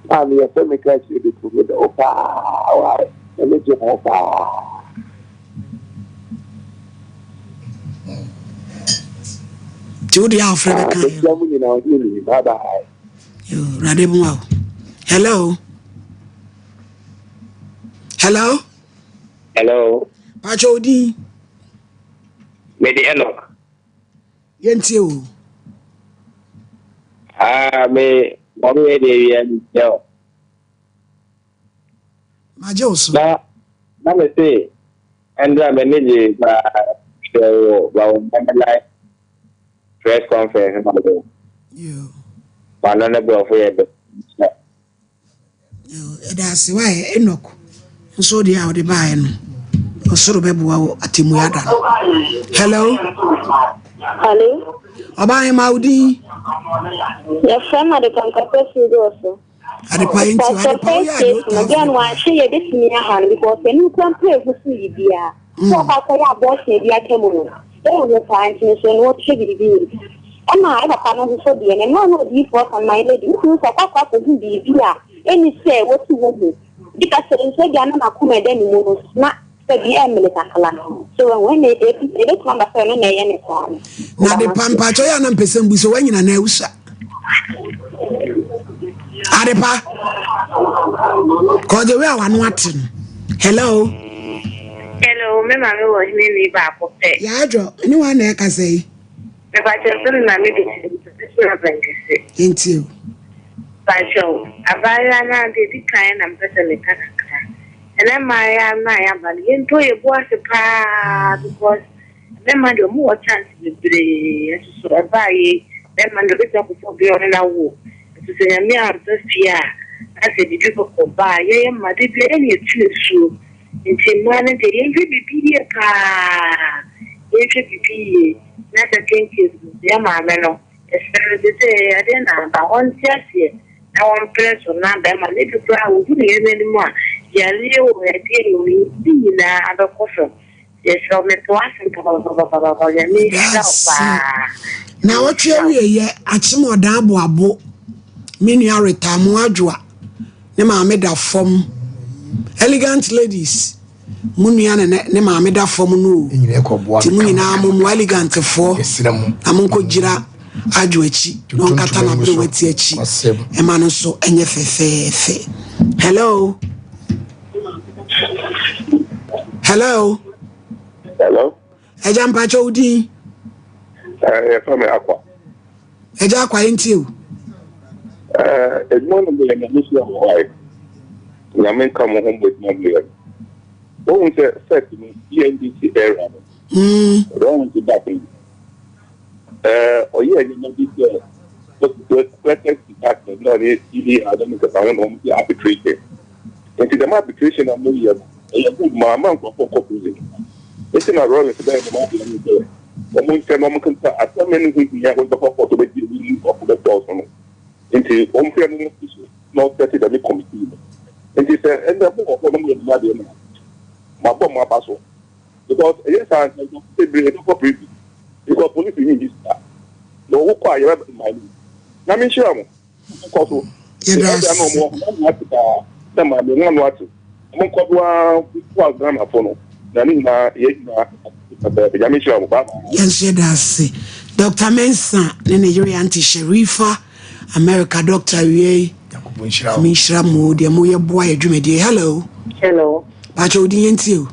I'm your family catch you to the Opa. And it's your Opa. Judy Alfred. Bye bye. You Radimwao. Hello. Hello. Hello. Pacho di. Medi Enoch. Yenti o. Me mommy dey yan yo. Majos. Na me say Andra manage show like press conference about. You. Banana bro for you. That's why Enoch. So the how the buy no. Osoro bebo atimu yada. Hello. Hello. Oba Maudi. Your friend had a conversation also. At the point to again, why she a bit near hand because when you can pray for Suibia. So I say, I bought the Akemono. They will find me so what should be. And I have a panel for the and one of these work on my lady who's a papa to be here. And you say what you want to. Because in Sagana Makuma then you will not the Emily Takala. So when they come back on any time. Now the Pampachoya and Pesum was when in a neusa. Adepa. Cause the way I watching. Hello. Hello, my mamma was nearly back of it. Yadro, anyone there can say. If I just don't know, into you. Pacho, a Bayana did kind and better than and then my but into a boss because then my more chance to be so a buy then man the bit of beyond a war to say a mere fear. I said, did you go buy? Yeah, my did any true into one and the entry be a car. Entry be not a thing is the mamma. Especially say, I didn't know about one just here. Now one person, not them, a little crowd, who didn't anymore. Yeah, Leo, I didn't see other coffin. Yes, from the now, what you are at some more damn abo. Many are retamuajua. Nema made a form. Elegant ladies. Munian and Nema made a form no. Timuna mumu elegant for Amunko Jira Ajuechi. Non katana buwetiechi. Emano so enye. Hello. Hello. Hello. Ejam Pacho Udi. From Aqua. Eja kwa intiu. It's one of the initial wife. I come home with my million. Don't set in ENDC area. Wrong to that. Or yeah, you know, this the department, not I don't know if I want to arbitrate. And to the arbitration, I'm not my mom for couple. It's in a role today. The woman said, Mama can tell so many things we have with the photo with you of the person. Into home family, not that it committee. And he said, and the whole of them my bomb, my password. Because yes, I say, because police in this car. No, who cry in my name. Now, I'm sure. Because yes, I know more. I'm not to. I'm going to phone. Yes, that's Dr. Mensa, Nigeria Auntie Sherifa, America Dr. Rie, Mishra Moody, a moya boy, a dream. Hello. Hello. Pacho Dientio.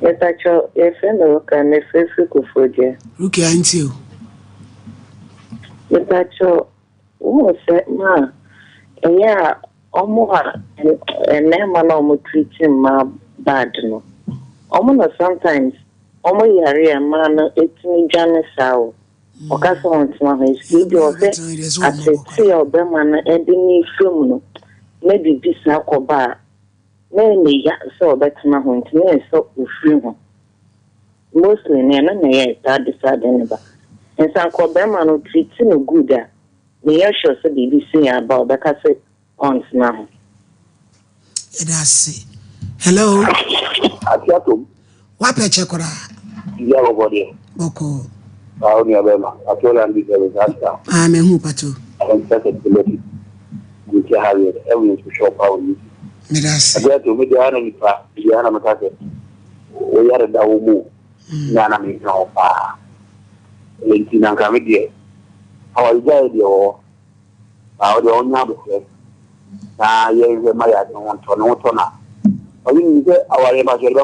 Yes, Pacho, yes, hello, can I say for you? Look at you. Yes, Pacho, oh, set ma. Yeah. Omo and never no treating my bad no. Omo sometimes Omo yari a man it's me Janisao. Okasa on to my studio I say see your beman ending film no. Maybe this bar. Many ya so better my home to me so free home. Mostly near that decided never. And some call beman no treating no good there. Me sure so BBC about because it on now. It does. Hello. Atiatum. What picture kora? Ya obodi. Boko. Aoni abema. Atola ndi zebasta. Me hu pato. I'm second to let it. We can have it. Everyone to shop out. Me das. Atiatum me diana mi pa. Diana matake. We are da umu. Diana mi no pa. Lentina kamidie. Our idea our own neighborhood. Now, you are my I don't want to know. I mean, our imagine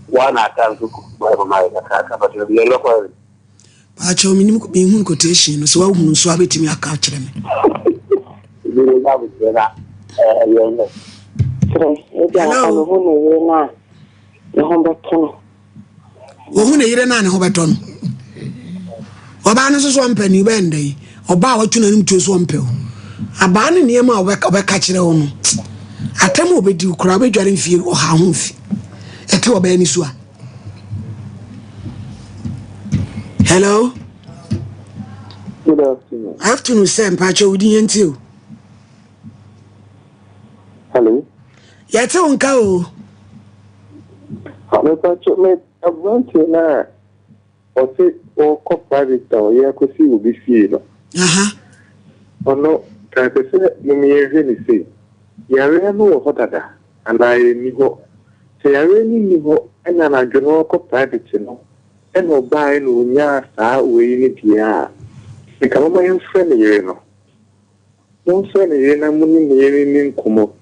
one at time to my but you're local. Pacho minimum being quotation, so I won't swab it to me a culture. You love it, Obana so swampani bende oba watuna nim to swampel abana niema obeka kire wo no atam obedi ukura bedware mfie o ha ho mfi ete oba ni so a hello good afternoon afternoon sir pacho udi yenti o hello yete onka o me pacho me abranche na o se o ko private o ye ko si obi fie no ono ka pese no me ye ni se ya re no ho dada ana ni ho se ya re ni ho ana na jono ko private no eno bai no nya sa we ni dia e ka mo yen friend ye no mo friend ye na mo ni ye ni nkomo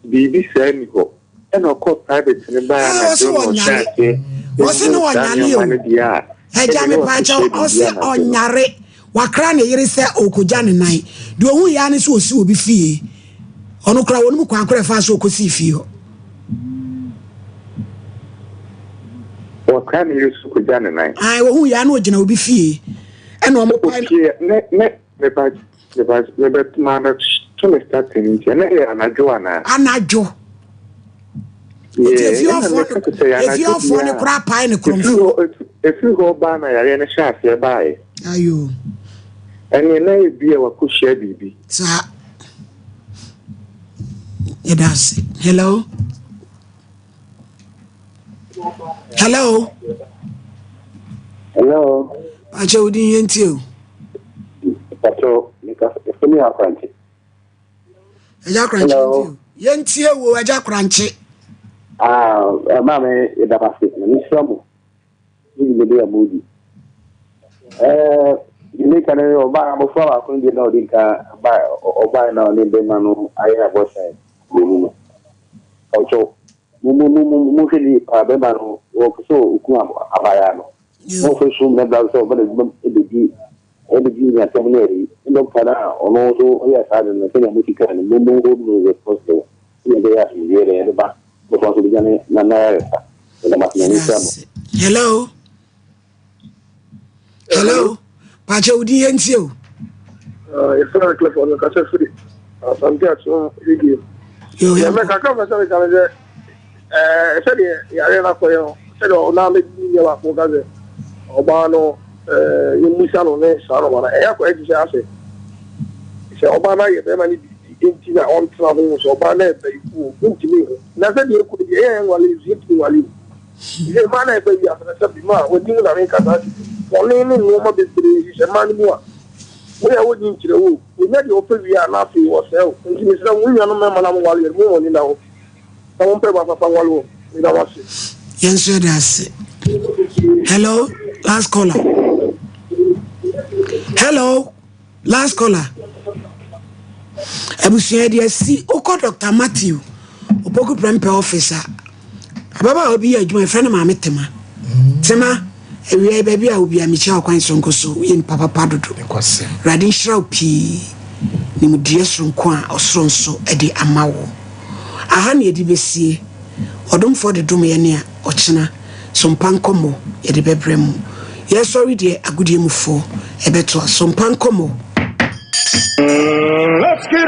bibi sa ni ho eno ko private ni ba na jono cha ke o se no wanyale o eja me pacha o se onyare wakra ne yire se okoja ne nan de ohun ya ne so osi obi fie ono kra wonu kwa akra fa so okosi fie ho wakra ne yire so okoja ne nan ai ohun ya na ogina obi fie e na omo pa me pacha me bet mana to me start ni je na ya anajo if you're for the crap pie in the if you go by my arena shaft by ayo and you may be a kushia bibi sir it does hello acha udi yentio pacho nika efuni akranchi aja kranchi yentio wo aja kranchi mame idabasi ni somo ni ndio mudi ni kana oba mo fwa ko ndi na odinka ba oba na ni be manu aya bosa ni ocho mu fili pa be manu o so ku abaya no mo fe sum na da so ba de ebi ya temineri ndo kana ono so ya sa na kenya mutika ni mo no response ni be ya ni ba hello pacha udi yentio if I click on the cassette free some get so video yo me ka ka fa ka le said ya re na ko yo said o na me ni wa ko ga ze oba no musa no ne sa no na e ko e ji ase se oba na ye be ma ni enti na on travel so ba na be ku enti ni na se de ku de e nwale ziti nwale ye ma na be ya fa se bi ma wo dinga na me ka ta o ni ni no ma be bere se ma ni mu a wo ya wo din kire wo we na de o pe wi a na fi wo se o enti ni se wo nya no me ma na mo wale mu woni na o ta mo pe ba fa wale wo ni na wa se yenso das hello last caller Abusia dia si oko Dr. Matthew opoku prempe officer ababa obi ya adwuma friend ma metema tema ewie baby a obi a mechi akwan sonko so yin papa padodo radin shraw pi nimdie sonko a osoro nso de amawo aha ne yedi besie odomfo de dom ye ne a ochena Sompa Nkomo ye de bebrem ye sorry de agudie mufo ebeto Sompa Nkomo. Let's get